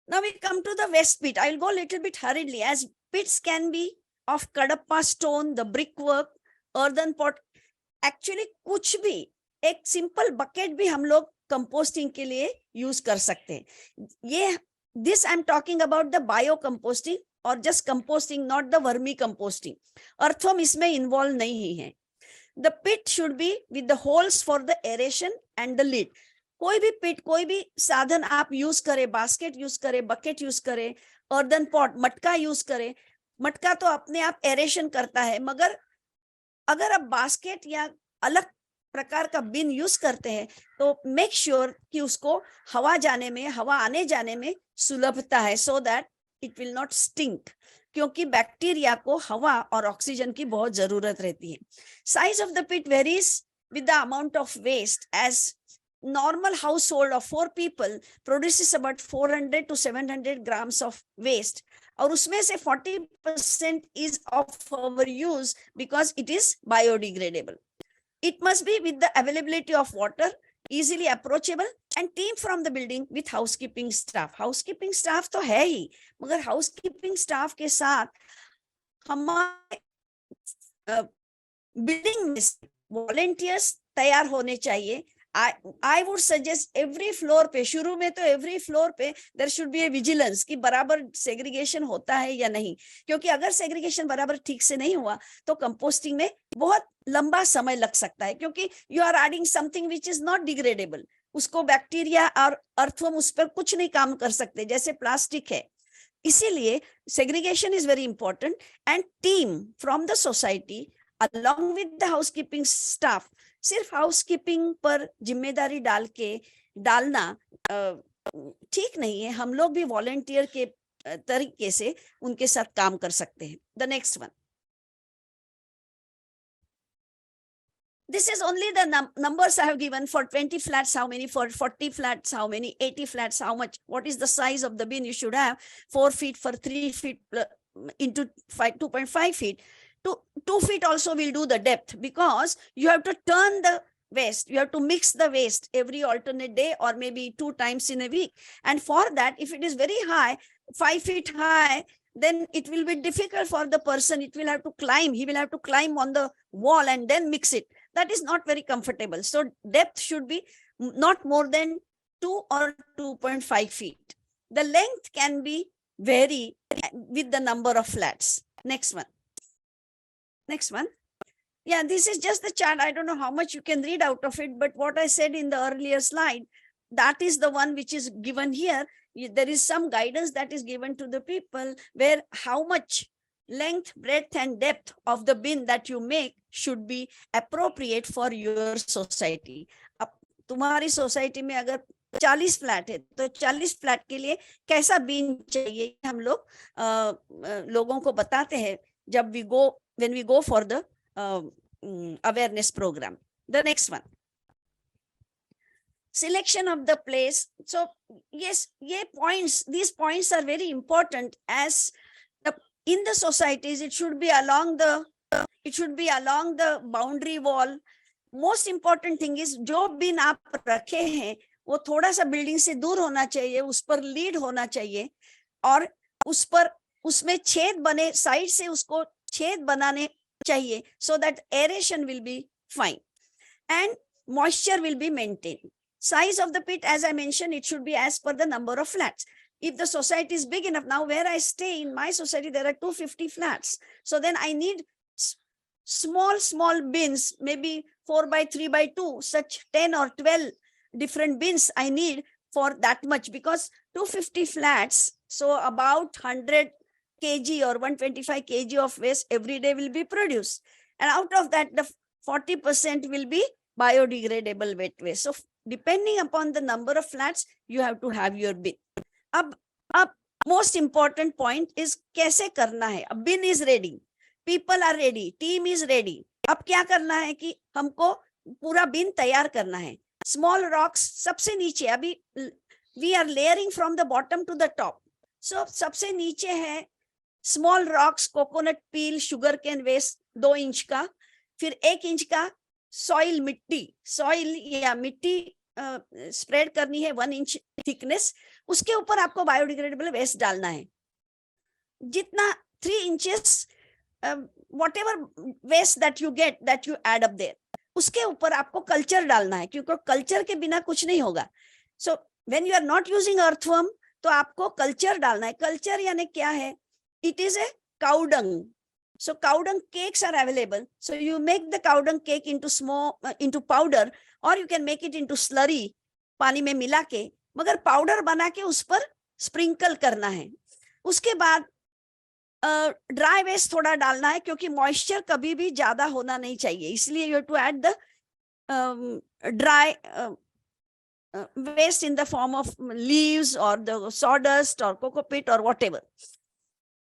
Speaker 2: Now we come to the waste pit. I will go a little bit hurriedly, as pits can be of kadappa stone, the brickwork, earthen pot. Actually कुछ भी, एक simple bucket भी हम लोग composting के लिए use कर सकते हैं. ये this I'm talking about the biocomposting or just composting, not the vermi composting. Earthworm इसमें involved नहीं है. The pit should be with the holes for the aeration and the lid. कोई भी पिट, कोई भी साधन आप यूज करें, बास्केट यूज करें, बकेट यूज करें, अर्दन पॉट, मटका यूज करें. मटका तो अपने आप एरेशन करता है, मगर अगर आप बास्केट या अलग प्रकार का बिन यूज करते हैं तो मेक श्योर कि उसको हवा जाने में, हवा आने जाने में सुलभता है, so that it will not stink. क्योंकि बैक्टीरिया को हवा और ऑक्सीजन की बहुत जरूरत रहती है. Size of the pit varies with the amount of waste, as normal household of 4 people produces about 400 to 700 grams of waste. और उसमें से 40% is of our use because it is biodegradable. It must be with the availability of water, easily approachable, and team from the building with housekeeping staff. Housekeeping staff तो है ही, मगर housekeeping staff के साथ हमारे building में volunteers तैयार होने चाहिए. I would suggest every floor पे, शुरू में तो every floor पे there should be a vigilance कि बराबर segregation होता है या नहीं, क्योंकि अगर segregation बराबर ठीक से नहीं हुआ तो composting में बहुत लंबा समय लग सकता है, क्योंकि you are adding something which is not degradable. उसको बैक्टीरिया और अर्थवर्म उस पर कुछ नहीं काम कर सकते, जैसे प्लास्टिक है. इसीलिए segregation is very important, and team from the society along with the housekeeping staff, सिर्फ हाउसकीपिंग पर जिम्मेदारी डालना ठीक नहीं है. हम लोग भी वॉलंटियर के तरीके से उनके साथ काम कर सकते हैं. The next one, this is only the numbers I have given. For 20 flats how many, for 40 flats how many, 80 flats how much, what is the size of the bin you should have. 4 feet for 3 feet into 2.5 feet. 2 feet also will do the depth, because you have to turn the waste, you have to mix the waste every alternate day or maybe 2 times in a week. And for that, if it is very high, 5 feet high, then it will be difficult for the person. It will have to climb, he will have to climb on the wall and then mix it. That is not very comfortable. So depth should be not more than 2 or 2.5 feet. The length can be vary with the number of flats. Next one. Next one. Yeah, this is just the chart. I don't know how much you can read out of it, but what I said in the earlier slide, that is the one which is given here. There is some guidance that is given to the people where how much length, breadth, and depth of the bin that you make should be appropriate for your society. अब तुम्हारी society में अगर 40 flat है तो 40 flat के लिए कैसा बिन चाहिए, हम लोग लोगों को बताते हैं जब when we go for the awareness program. The next one, selection of the place. So yes, these points are very important, as in the societies it should be along the boundary wall. Most important thing is जो bin आप रखे हैं वो थोड़ा सा building से दूर होना चाहिए, उस पर लीड होना चाहिए, और उसमें छेद बने, साइड से उसको छेद बनाने चाहिए, so that aeration will be fine and moisture will be maintained. Size of the pit, as I mentioned, it should be as per the number of flats. If the society is big enough, now where I stay in my society there are 250 flats, so then I need small bins, maybe 4 by 3 by 2, such 10 or 12 different bins I need for that much, because 250 flats, so about 100 kg or 125 kg of waste every day will be produced, and out of that the 40% will be biodegradable wet waste. So depending upon the number of flats, you have to have your bin. अब most important point is कैसे करना है. अब bin is ready, people are ready, team is ready. अब क्या करना है कि हमको पूरा bin तैयार करना है. Small rocks सबसे नीचे, अभी we are layering from the bottom to the top. So सबसे नीचे है small rocks, coconut peel, sugar cane waste 2 inch का, फिर 1 इंच का soil मिट्टी स्प्रेड करनी है 1 इंच थिकनेस, उसके ऊपर आपको बायोडिग्रेडेबल वेस्ट डालना है. जितना 3 inches whatever waste that you get, that you add up there, उसके ऊपर आपको कल्चर डालना है, क्योंकि कल्चर के बिना कुछ नहीं होगा. So when you are not using earthworm, तो आपको कल्चर डालना है. कल्चर यानी क्या है? It is a cow dung. So cow dung cakes are available. So you make the cow dung cake into powder, or you can make it into slurry, पानी में मिला के, मगर पाउडर बना के उस पर स्प्रिंकल करना है. उसके बाद ड्राई वेस्ट थोड़ा डालना है, क्योंकि मॉइस्चर कभी भी ज्यादा होना नहीं चाहिए, इसलिए you have to add the dry waste in the form of leaves or the sawdust or cocoa pit or whatever.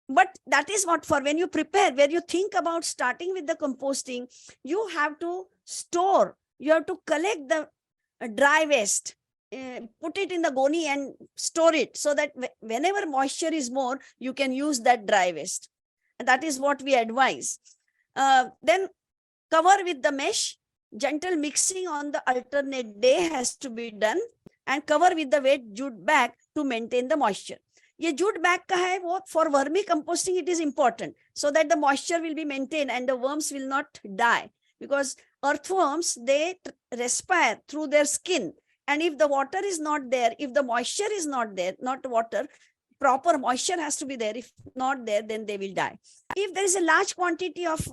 Speaker 2: But that is what for when you prepare, where you think about starting with the composting, you have to store, you have to collect the dry waste, put it in the goni and store it, so that whenever moisture is more, you can use that dry waste. And that is what we advise. Then cover with the mesh. Gentle mixing on the alternate day has to be done, and cover with the wet jute bag to maintain the moisture. ये jute bag का है वो for vermi composting it is important, so that the moisture will be maintained and the worms will not die. because earthworms, they respire through their skin. And if the water is not there, if the moisture is not there, not water, proper moisture has to be there. If not there, then they will die. If there is a large quantity of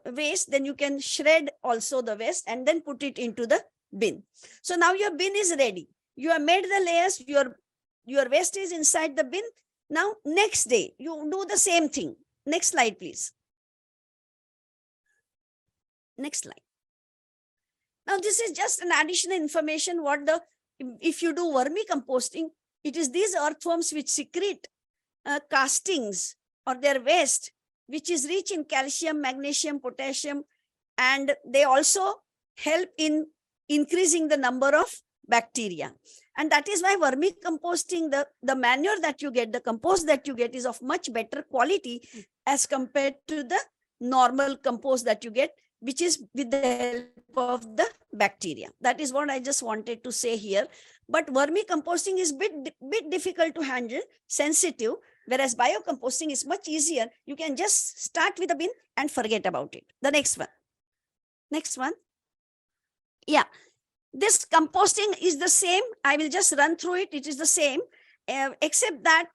Speaker 2: waste, then you can shred also the waste and then put it into the bin. So now your bin is ready. You have made the layers, your waste is inside the bin. Now, next day, you do the same thing. Next slide, please. Next slide. Now, this is just an additional information. If you do vermicomposting, it is these earthworms which secrete castings or their waste, which is rich in calcium, magnesium, potassium, and they also help in increasing the number of bacteria. And that is why vermicomposting, the manure that you get, the compost that you get is of much better quality as compared to the normal compost that you get, which is with the help of the bacteria. That is what I just wanted to say here. But vermicomposting is bit difficult to handle, sensitive, whereas biocomposting is much easier. You can just start with a bin and forget about it. The next one. Next one. Yeah. This composting is the same. I will just run through it. It is the same, except that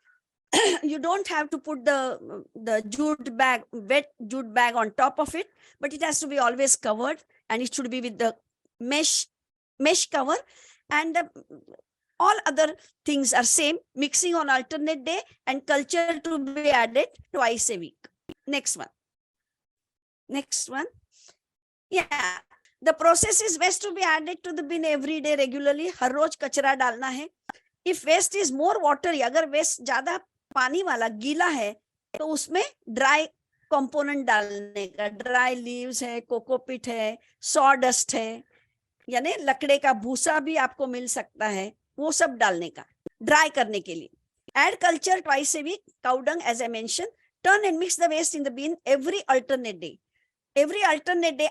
Speaker 2: you don't have to put the jute bag, wet jute bag on top of it, but it has to be always covered, and it should be with the mesh cover. And all other things are same. Mixing on alternate day and culture to be added twice a week. Next one. Next one. Yeah. The process is waste to be added to the bin every day regularly. हर रोज कचरा डालना है. If waste is more watery, अगर waste ज़्यादा पानी वाला गीला है, तो उसमें dry component डालने का. Dry leaves है, cocoa है, sawdust है, यानी लकड़े का भूसा भी आपको मिल सकता है, वो सब डालने का, dry करने के लिए. Add culture twice a week, cow dung as I mentioned. Turn and mix the waste in the bin every alternate day. Every alternate day.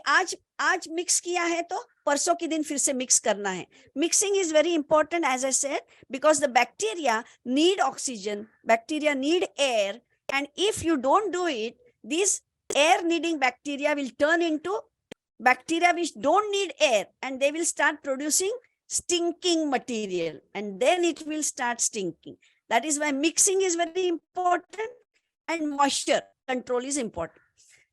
Speaker 2: आज मिक्स किया है तो परसों के दिन फिर से मिक्स करना है. Mixing is very important, as I said, because the bacteria need oxygen, bacteria need air, and if you don't do it, these air needing bacteria will turn into bacteria which don't need air, and they will start producing stinking material, and then it will start stinking. That is why mixing is very important, and moisture control is important.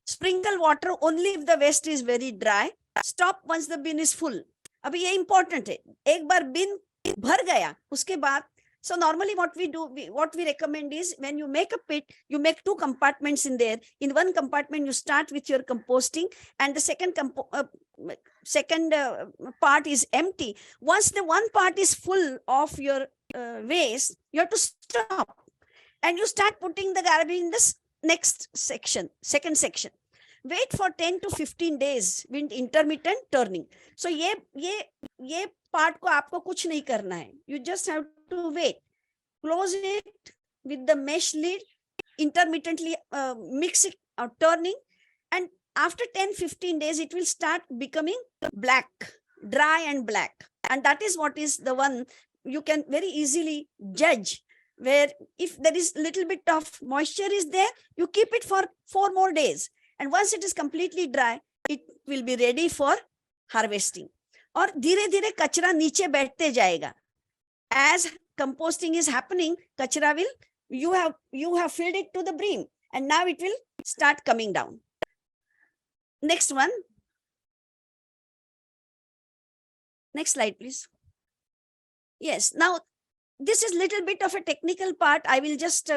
Speaker 2: Sprinkle water only if the waste is very dry. Stop once the bin is full. अभी ये important है. एक बार bin भर गया, उसके बाद, so normally what we recommend is, when you make a pit, you make 2 compartments in there. In one compartment, you start with your composting, and the second part is empty. Once the one part is full of your waste, you have to stop, and you start putting the garbage in this next section, second section. Wait for 10 to 15 days with intermittent turning. So ये part को आपको कुछ नहीं करना है. You just have to wait. Close it with the mesh lid, intermittently mix it or turning, and after 10-15 days, it will start becoming black, dry and black. And that is what is the one you can very easily judge, where if there is little bit of moisture is there, you keep it for 4 more days. And once it is completely dry, it will be ready for harvesting. और धीरे धीरे कचरा नीचे बैठते जाएगा. As composting is happening, kachra will, you have filled it to the brim, and now it will start coming down. Next one. Next slide, please. Yes, now this is little bit of a technical part. I will just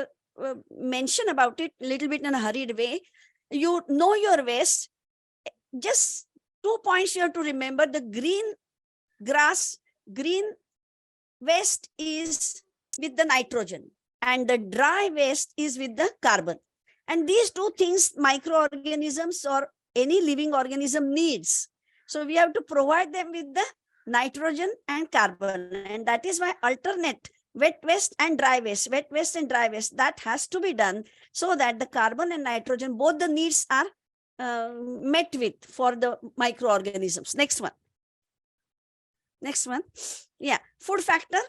Speaker 2: mention about it a little bit in a hurried way. You know your waste. Just 2 points you have to remember. The green grass, green waste is with the nitrogen, and the dry waste is with the carbon. And these 2 things microorganisms or any living organism needs. So we have to provide them with the nitrogen and carbon. And that is why alternate wet waste and dry waste, that has to be done, so that the carbon and nitrogen, both the needs are met with for the microorganisms. Next one. Next one. Yeah, food factor.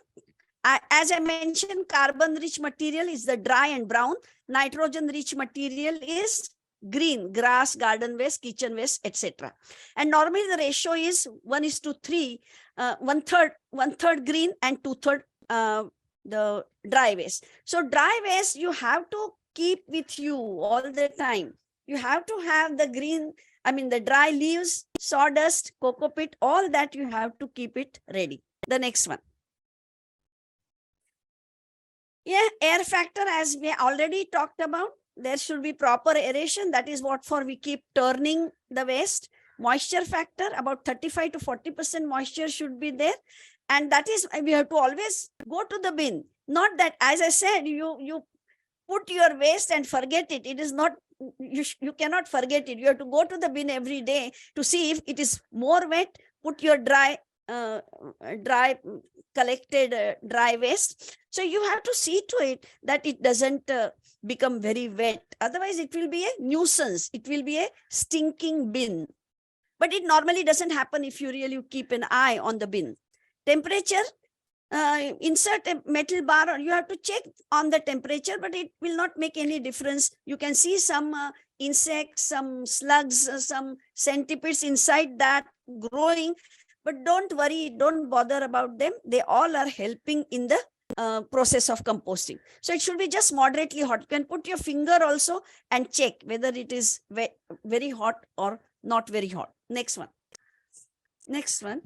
Speaker 2: As I mentioned, carbon rich material is the dry and brown. Nitrogen rich material is green, grass, garden waste, kitchen waste, etc. And normally the ratio is 1:3, one third green and 2/3 the dry waste. So dry waste you have to keep with you all the time. You have to have the green, the dry leaves, sawdust, cocoa pit, all that you have to keep it ready. The next one. Yeah, air factor, as we already talked about, there should be proper aeration. That is what for we keep turning the waste. Moisture factor, about 35 to 40% moisture should be there. And that is, we have to always go to the bin. Not that, as I said, you put your waste and forget it. It is not, you cannot forget it. You have to go to the bin every day to see if it is more wet, put your collected dry waste. So you have to see to it that it doesn't become very wet. Otherwise, it will be a nuisance. It will be a stinking bin. But it normally doesn't happen if you really keep an eye on the bin. Temperature, insert a metal bar, or you have to check on the temperature, but it will not make any difference. You can see some insects, some slugs, some centipedes inside that growing. But don't worry, don't bother about them. They all are helping in the process of composting. So it should be just moderately hot. You can put your finger also and check whether it is very hot or not very hot. Next one. Next one.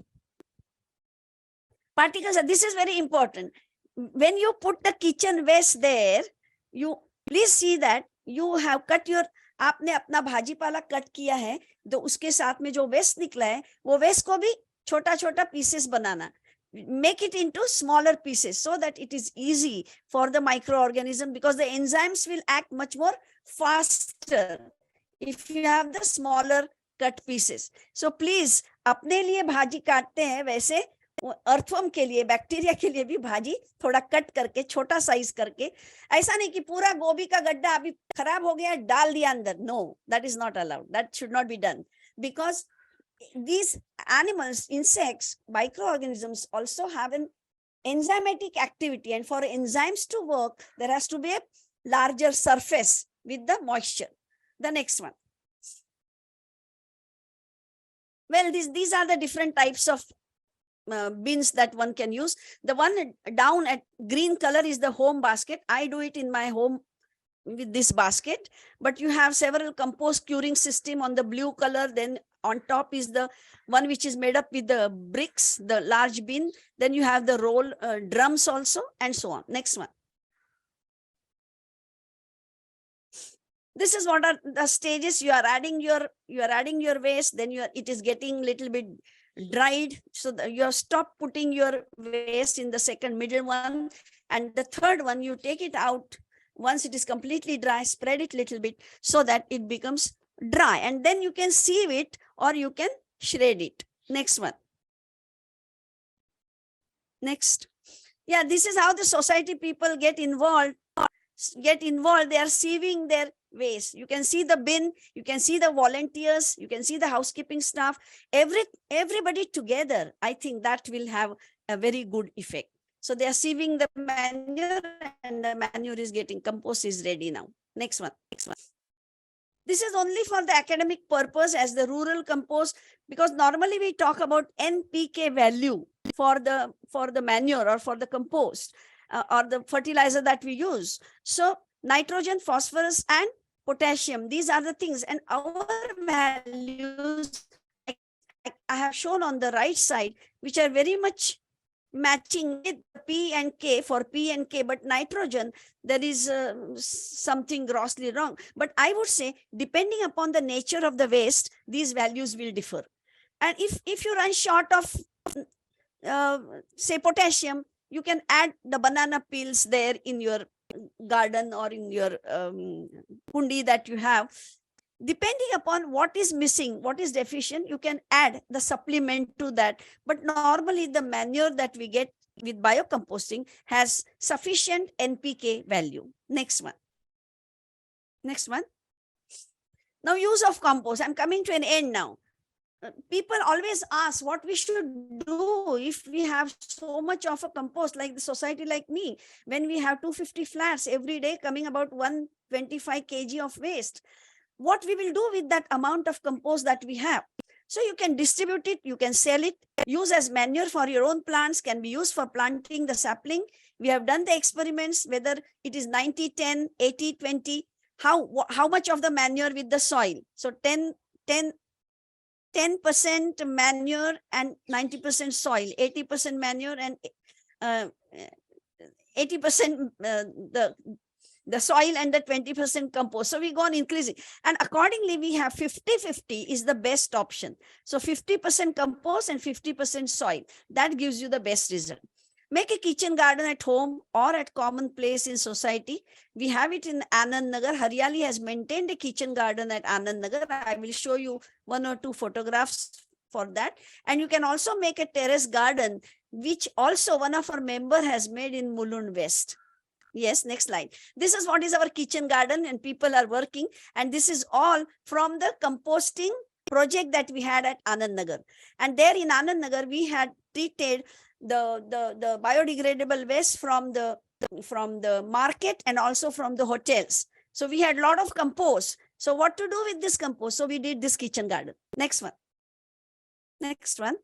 Speaker 2: Particles, this is very important. When you put the kitchen waste there, you please see that you have cut your, आपने अपना भाजी पाला cut किया है, तो उसके साथ में जो वेस्ट निकला है, वो वेस्ट को भी छोटा छोटा pieces banana. Make it into smaller pieces so that it is easy for the microorganism, because the enzymes will act much more faster if you have the smaller cut pieces. So please, अपने लिए भाजी काटते हैं, वैसे earthworm के लिए, bacteria के लिए भी भाजी थोड़ा कट करके, छोटा साइज करके. ऐसा नहीं कि पूरा गोभी का गड्ढा अभी खराब हो गया डाल दिया अंदर. No, that is not allowed. That should not be done, because these animals, insects, microorganisms also have an enzymatic activity, and for enzymes to work, there has to be a larger surface with the moisture. The next one. Well, these are the different types of bins that one can use. The one down at green color is the home basket. I do it in my home with this basket, but you have several compost curing system on the blue color. Then on top is the one which is made up with the bricks, the large bin. Then you have the roll drums also, and so on. Next one. This is what are the stages. You are adding your waste. Then it is getting little bit dried. So you stop putting your waste in the second middle one, and the third one you take it out. Once it is completely dry, spread it little bit so that it becomes dry, and then you can sieve it or you can shred it. Next one. Next. Yeah, this is how the society people get involved. They are sieving their waste. You can see the bin, you can see the volunteers, you can see the housekeeping staff, everybody together. I think that will have a very good effect. So they are sieving the manure, and the manure is getting, compost is ready now. Next one. This is only for the academic purpose as the rural compost, because normally we talk about NPK value for the manure or for the compost or the fertilizer that we use. So nitrogen, phosphorus, and potassium, these are the things. And our values, I have shown on the right side, which are very much matching with P and K for P and K, but nitrogen, there is something grossly wrong. But I would say, depending upon the nature of the waste, these values will differ. And if you run short of, say, potassium, you can add the banana peels there in your garden or in your kundi that you have. Depending upon what is missing, what is deficient, you can add the supplement to that. But normally the manure that we get with biocomposting has sufficient NPK value. Next one. Next one. Now, use of compost. I'm coming to an end now. People always ask what we should do if we have so much of a compost, like the society like me, when we have 250 flats every day coming about 125 kg of waste. what we will do with that amount of compost that we have. So you can distribute it, you can sell it, use as manure for your own plants, can be used for planting the sapling. We have done the experiments, whether it is 90-10, 80-20, how much of the manure with the soil. So 10% manure and 90% soil, 80% manure and 80% the soil and the 20% compost. So we go on increasing. And accordingly, we have 50-50 is the best option. So 50% compost and 50% soil. That gives you the best result. Make a kitchen garden at home or at common place in society. We have it in Anandnagar. Hariyali has maintained a kitchen garden at Anandnagar. I will show you 1 or 2 photographs for that. And you can also make a terrace garden, which also one of our member has made in Mulund West. Yes, next slide. This is what is our kitchen garden, and people are working. And this is all from the composting project that we had at Anandnagar. And there in Anandnagar, we had treated the biodegradable waste from the market and also from the hotels. So we had a lot of compost. So what to do with this compost? So we did this kitchen garden. Next one. Next one.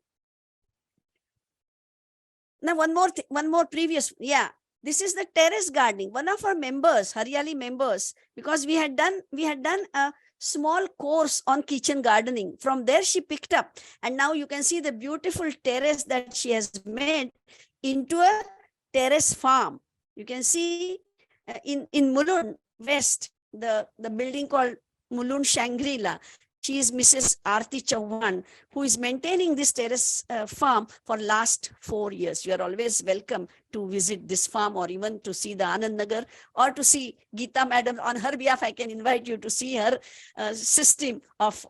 Speaker 2: Now one more previous. Yeah. This is the terrace gardening. One of our members, Hariyali members, because we had done a small course on kitchen gardening. From there, she picked up, and now you can see the beautiful terrace that she has made into a terrace farm. You can see in Mulund West, the building called Mulund Shangri-La. She is Mrs. Aarti Chauhan, who is maintaining this terrace farm for last 4 years. You are always welcome to visit this farm, or even to see the Anandnagar, or to see Geeta Madam. On her behalf, I can invite you to see her system of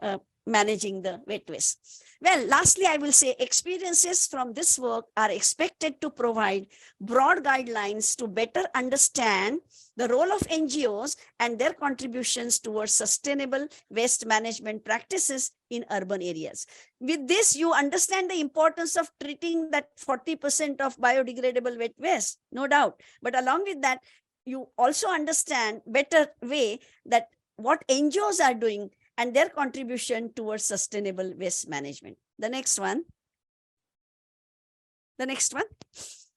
Speaker 2: managing the wet waste. Well, lastly, I will say experiences from this work are expected to provide broad guidelines to better understand the role of NGOs and their contributions towards sustainable waste management practices in urban areas. With this, you understand the importance of treating that 40% of biodegradable wet waste, no doubt. But along with that, you also understand better way that what NGOs are doing and their contribution towards sustainable waste management. The next one. The next one.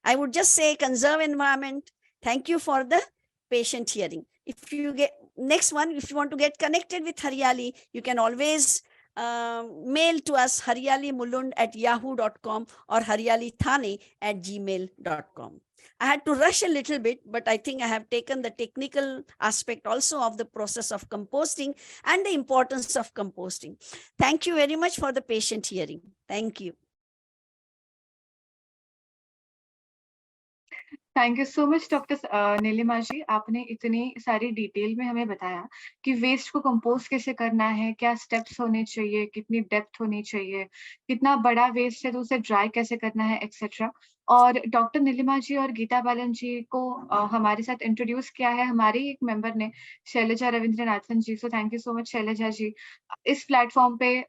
Speaker 2: I would just say conserve environment. Thank you for the patient hearing. If you get next one, if you want to get connected with Hariyali, you can always mail to us hariyalimulund@yahoo.com or hariyalithane@gmail.com. I had to rush a little bit, but I think I have taken the technical aspect also of the process of composting and the importance of composting. Thank you very much for the patient hearing. Thank you.
Speaker 1: Thank you so much doctor Neelima ji, आपने इतनी सारी detail में हमें बताया कि waste को compost कैसे करना है, क्या स्टेप्स होने चाहिए, कितनी डेप्थ होनी चाहिए, कितना बड़ा वेस्ट है तो उसे ड्राई कैसे करना है, एक्सेट्रा। और डॉक्टर नीलिमा जी और गीता बालन जी को हमारे साथ इंट्रोड्यूस किया है हमारे एक मेंबर ने, Shailaja Ravindranathan ji. So thank you so much Shailaja ji, इस प्लेटफॉर्म पे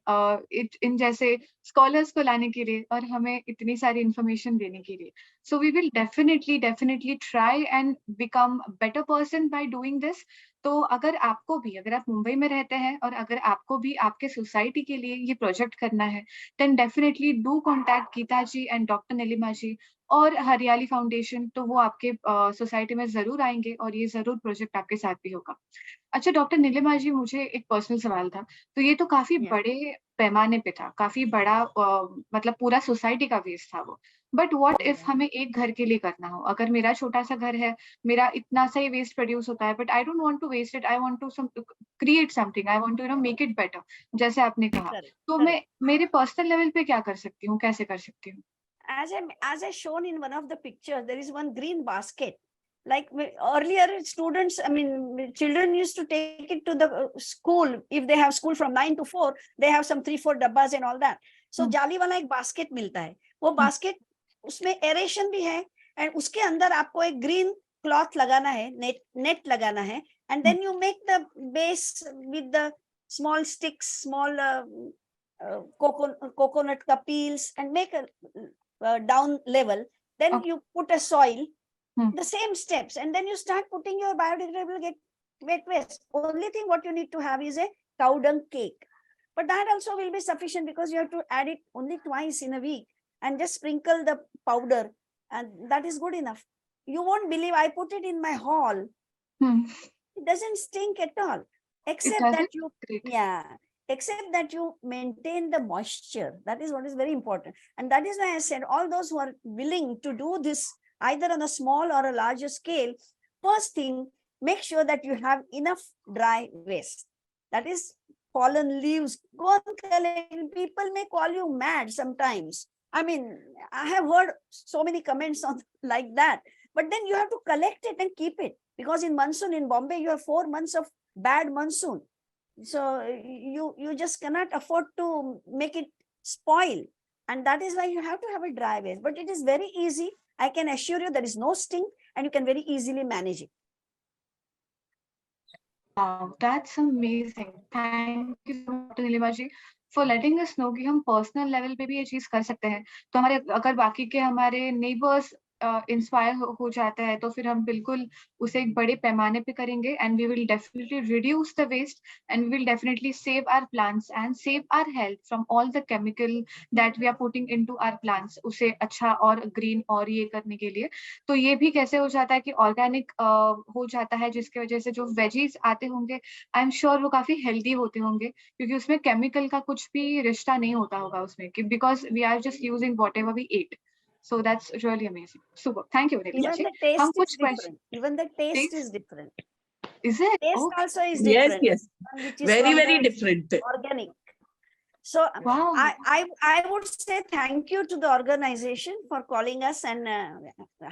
Speaker 1: इन जैसे स्कॉलर्स को लाने के लिए और हमें इतनी सारी इंफॉर्मेशन देने के लिए। So we will definitely try and become a better person by doing this. तो अगर आपको भी, अगर आप मुंबई में रहते हैं और अगर आपको भी आपके सोसाइटी के लिए ये प्रोजेक्ट करना है, then definitely do contact Geeta ji and doctor Neelima ji और हरियाली फाउंडेशन। तो वो आपके सोसाइटी में जरूर आएंगे और ये जरूर प्रोजेक्ट आपके साथ भी होगा। अच्छा डॉक्टर नीलिमा जी, मुझे एक पर्सनल सवाल था। तो ये तो काफी बड़े पैमाने पे था, काफी बड़ा मतलब पूरा सोसाइटी का वेस्ट था वो। बट व्हाट इफ हमें एक घर के लिए करना हो? अगर मेरा छोटा सा घर है, मेरा इतना सा ही वेस्ट प्रोड्यूस होता है, but I don't want to waste it, I want to create something, I want to make it better, जैसे आपने कहा। तो मैं मेरे पर्सनल लेवल पे क्या कर सकती हूँ, कैसे कर सकती हूँ?
Speaker 2: As I shown in one of the pictures, there is one green basket. Like earlier, students, I mean, children used to take it to the school. If they have school from 9 to 4, they have some 3-4 dabbas and all that. So जाली वाला एक basket मिलता है, वो basket उसमें aeration भी है, and उसके अंदर आपको एक ग्रीन क्लॉथ लगाना है, नेट लगाना है, and then you make the base with the small sticks, small coconut ka peels, and make a down level. Then you put a soil, the same steps, and then you start putting your biodegradable wet waste. Only thing what you need to have is a cow dung cake. But that also will be sufficient because you have to add it only twice in a week and just sprinkle the powder, and that is good enough. You won't believe, I put it in my hall. It doesn't stink at all, except that you, except that you maintain the moisture. That is what is very important. And that is why I said all those who are willing to do this either on a small or a larger scale, first thing, make sure that you have enough dry waste. That is fallen leaves. Go and collect. People may call you mad sometimes. I mean, I have heard so many comments on like that. But then you have to collect it and keep it. Because in monsoon in Bombay, you have 4 months of bad monsoon. So you just cannot afford to make it spoil. And that is why you have to have a dry waste. But it is very easy. I can assure you there is no stink and you can very easily manage it.
Speaker 1: Wow, that's amazing. Thank you so much, Dr. Nilima ji, for letting us know कि हम personal level पे भी ये चीज कर सकते हैं. तो हमारे अगर बाकी के हमारे नेबर्स इंस्पायर हो जाता है तो फिर हम बिल्कुल उसे एक बड़े पैमाने पे करेंगे and we will definitely reduce the waste and we will definitely save our plants and save our health from all the chemical that we are putting into our plants, उसे अच्छा और ग्रीन और ये करने के लिए. तो ये भी कैसे हो जाता है कि ऑर्गेनिक हो जाता है, जिसकी वजह से जो वेजीज आते होंगे आई एम श्योर वो काफी हेल्दी होते होंगे, क्योंकि उसमें केमिकल का कुछ भी रिश्ता नहीं होता होगा उसमें, because we are just using whatever we eat. So that's really amazing. Super. Thank you, Nilima ji.
Speaker 2: Even the taste is different. Even the taste is different.
Speaker 1: Is it?
Speaker 2: Taste also is different.
Speaker 3: Yes,
Speaker 2: which is
Speaker 3: very different.
Speaker 2: Organic. So
Speaker 1: wow.
Speaker 2: I would say thank you to the organization for calling us and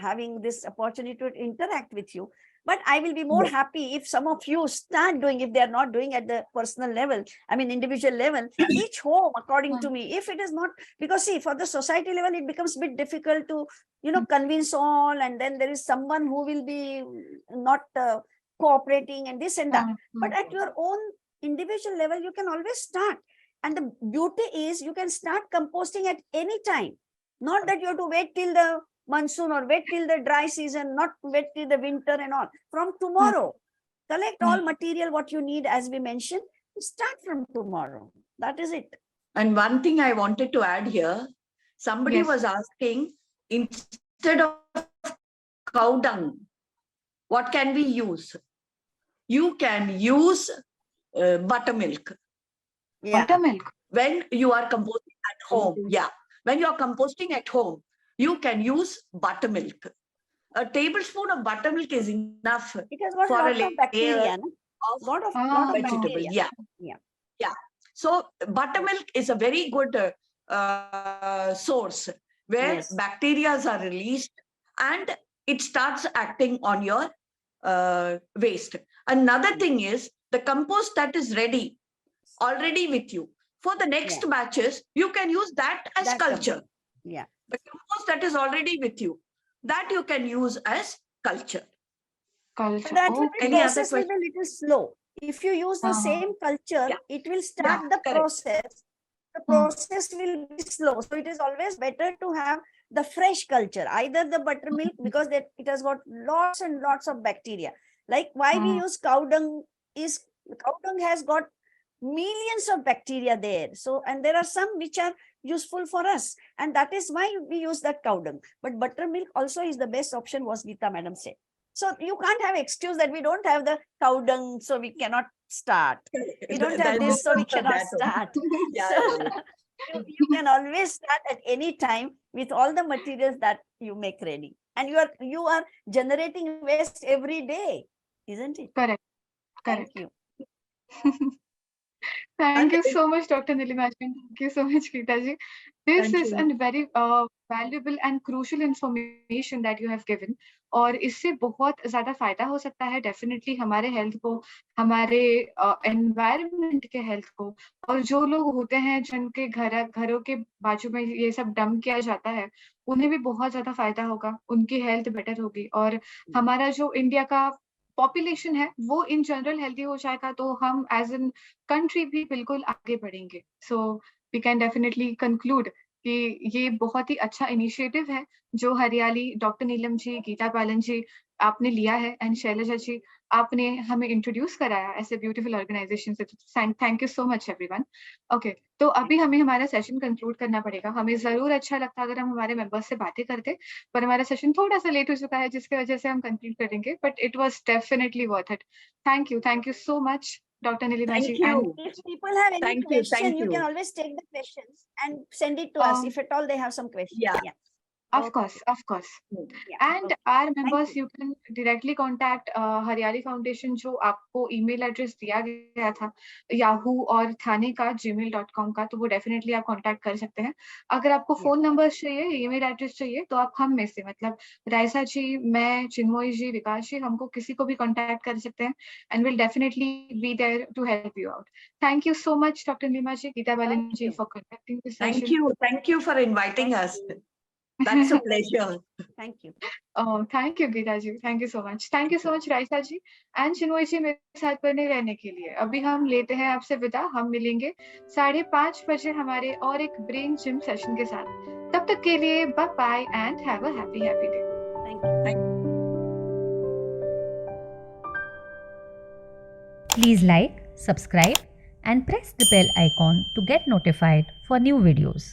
Speaker 2: having this opportunity to interact with you. But I will be more happy if some of you start doing, if they are not doing at the personal level, I mean individual level, each home according to me, if it is not, because see, for the society level, it becomes a bit difficult to, convince all, and then there is someone who will be not cooperating and this and that. But at your own individual level, you can always start. And the beauty is you can start composting at any time. Not that you have to wait till the monsoon or wait till the dry season, not wait till the winter and all. From tomorrow, collect all material what you need, as we mentioned, start from tomorrow. That is it.
Speaker 3: And one thing I wanted to add here, somebody was asking, instead of cow dung, what can we use? You can use buttermilk.
Speaker 1: Buttermilk.
Speaker 3: When you are composting at home, when you are composting at home, you can use buttermilk. A tablespoon of buttermilk is enough.
Speaker 2: It has got
Speaker 3: for
Speaker 2: a lot of bacteria.
Speaker 3: Lot of vegetables. Yeah. So buttermilk is a very good source where bacteria are released and it starts acting on your waste. Another thing is the compost that is already with you. For the next batches, you can use that as culture. The compost that is already with you, that you can use as culture.
Speaker 2: But that process will be a little slow. If you use the same culture, it will start the process. The process will be slow. So it is always better to have the fresh culture, either the buttermilk, because it has got lots and lots of bacteria. Like why we use cow dung is, cow dung has got millions of bacteria there. So, and there are some which are useful for us. And that is why we use that cow dung. But buttermilk also is the best option, was Geeta madam said. So you can't have excuse that we don't have the cow dung, so we cannot start. We don't have this, so we cannot start. So you can always start at any time with all the materials that you make ready. And you are generating waste every day, isn't it?
Speaker 1: Correct.
Speaker 2: Thank you.
Speaker 1: Thank you so much, Dr. Nilima ji. Thank you so much, Geeta ji. This is a very valuable and crucial information that you have given. और इससे बहुत ज्यादा फायदा हो सकता है definitely हमारे health को, हमारे एनवायरनमेंट के हेल्थ को, और जो लोग होते हैं जिनके घरों के बाजू में ये सब डंप किया जाता है, उन्हें भी बहुत ज्यादा फायदा होगा, उनकी हेल्थ बेटर होगी, और हमारा जो इंडिया का पॉपुलेशन है वो इन जनरल हेल्दी हो जाएगा, तो हम एज एन कंट्री भी बिल्कुल आगे बढ़ेंगे. So we can definitely conclude कि ये बहुत ही अच्छा इनिशिएटिव है जो हरियाली, डॉक्टर नीलम जी, गीता पालन जी आपने लिया है, एंड शैलजा जी आपने हमें इंट्रोड्यूस कराया ऐसे ब्यूटीफुल ऑर्गेनाइजेशन से, thank you so much everyone. Okay, तो अभी हमें हमारा सेशन कंक्लूड करना पड़ेगा। हमें ज़रूर अच्छा लगता अगर हम हमारे मेंबर्स से बातें करते, पर हमारा सेशन थोड़ा-सा लेट हो चुका है जिसकी वजह से हम कंक्लूड करेंगे, but it was definitely worth it. Thank you so much Dr. Nilima ji.
Speaker 3: Thank
Speaker 1: And
Speaker 3: you.
Speaker 2: If people have any
Speaker 3: Thank you.
Speaker 2: question,
Speaker 3: Thank
Speaker 2: you can
Speaker 3: you.
Speaker 2: always take the questions and send it to us
Speaker 1: um,
Speaker 2: if at all they have some questions.
Speaker 3: Yeah.
Speaker 2: Yeah.
Speaker 1: of
Speaker 2: Okay.
Speaker 1: course, of course.
Speaker 2: Yeah.
Speaker 1: And
Speaker 2: Okay.
Speaker 1: our
Speaker 2: Thank
Speaker 1: members,
Speaker 2: you.
Speaker 1: you can directly contact हरियाली foundation, जो आपको email address दिया गया था Yahoo और थाने का gmail.com का, तो वो डेफिनेटली आप कांटेक्ट कर सकते हैं। अगर आपको
Speaker 2: Yeah.
Speaker 1: फोन नंबर चाहिए, ईमेल एड्रेस चाहिए, तो आप हम में से मतलब राइसा जी, मैं, चिन्मयी जी, विकास जी, हमको किसी को भी कांटेक्ट कर सकते हैं, and will definitely be there to help you out. Thank you so much doctor Neelima ji, Geeta Balan
Speaker 2: Thank
Speaker 1: ji,
Speaker 2: you.
Speaker 1: For conducting this
Speaker 3: Thank
Speaker 1: session.
Speaker 3: you. Thank you for inviting
Speaker 2: Thank
Speaker 3: us.
Speaker 2: you.
Speaker 3: That's a pleasure.
Speaker 2: Thank you.
Speaker 1: Thank you Geeta ji, thank you so much. Thank you so much Raisa ji and Chinmayi ji मेरे साथ बने रहने के लिए। अभी हम लेते हैं आपसे विदा। हम मिलेंगे 5:30 बजे हमारे और एक ब्रेन जिम सेशन के साथ। तब तक के लिए bye bye and have a happy day.
Speaker 2: Thank you.
Speaker 4: Please like, subscribe and press the bell icon to get notified for new videos.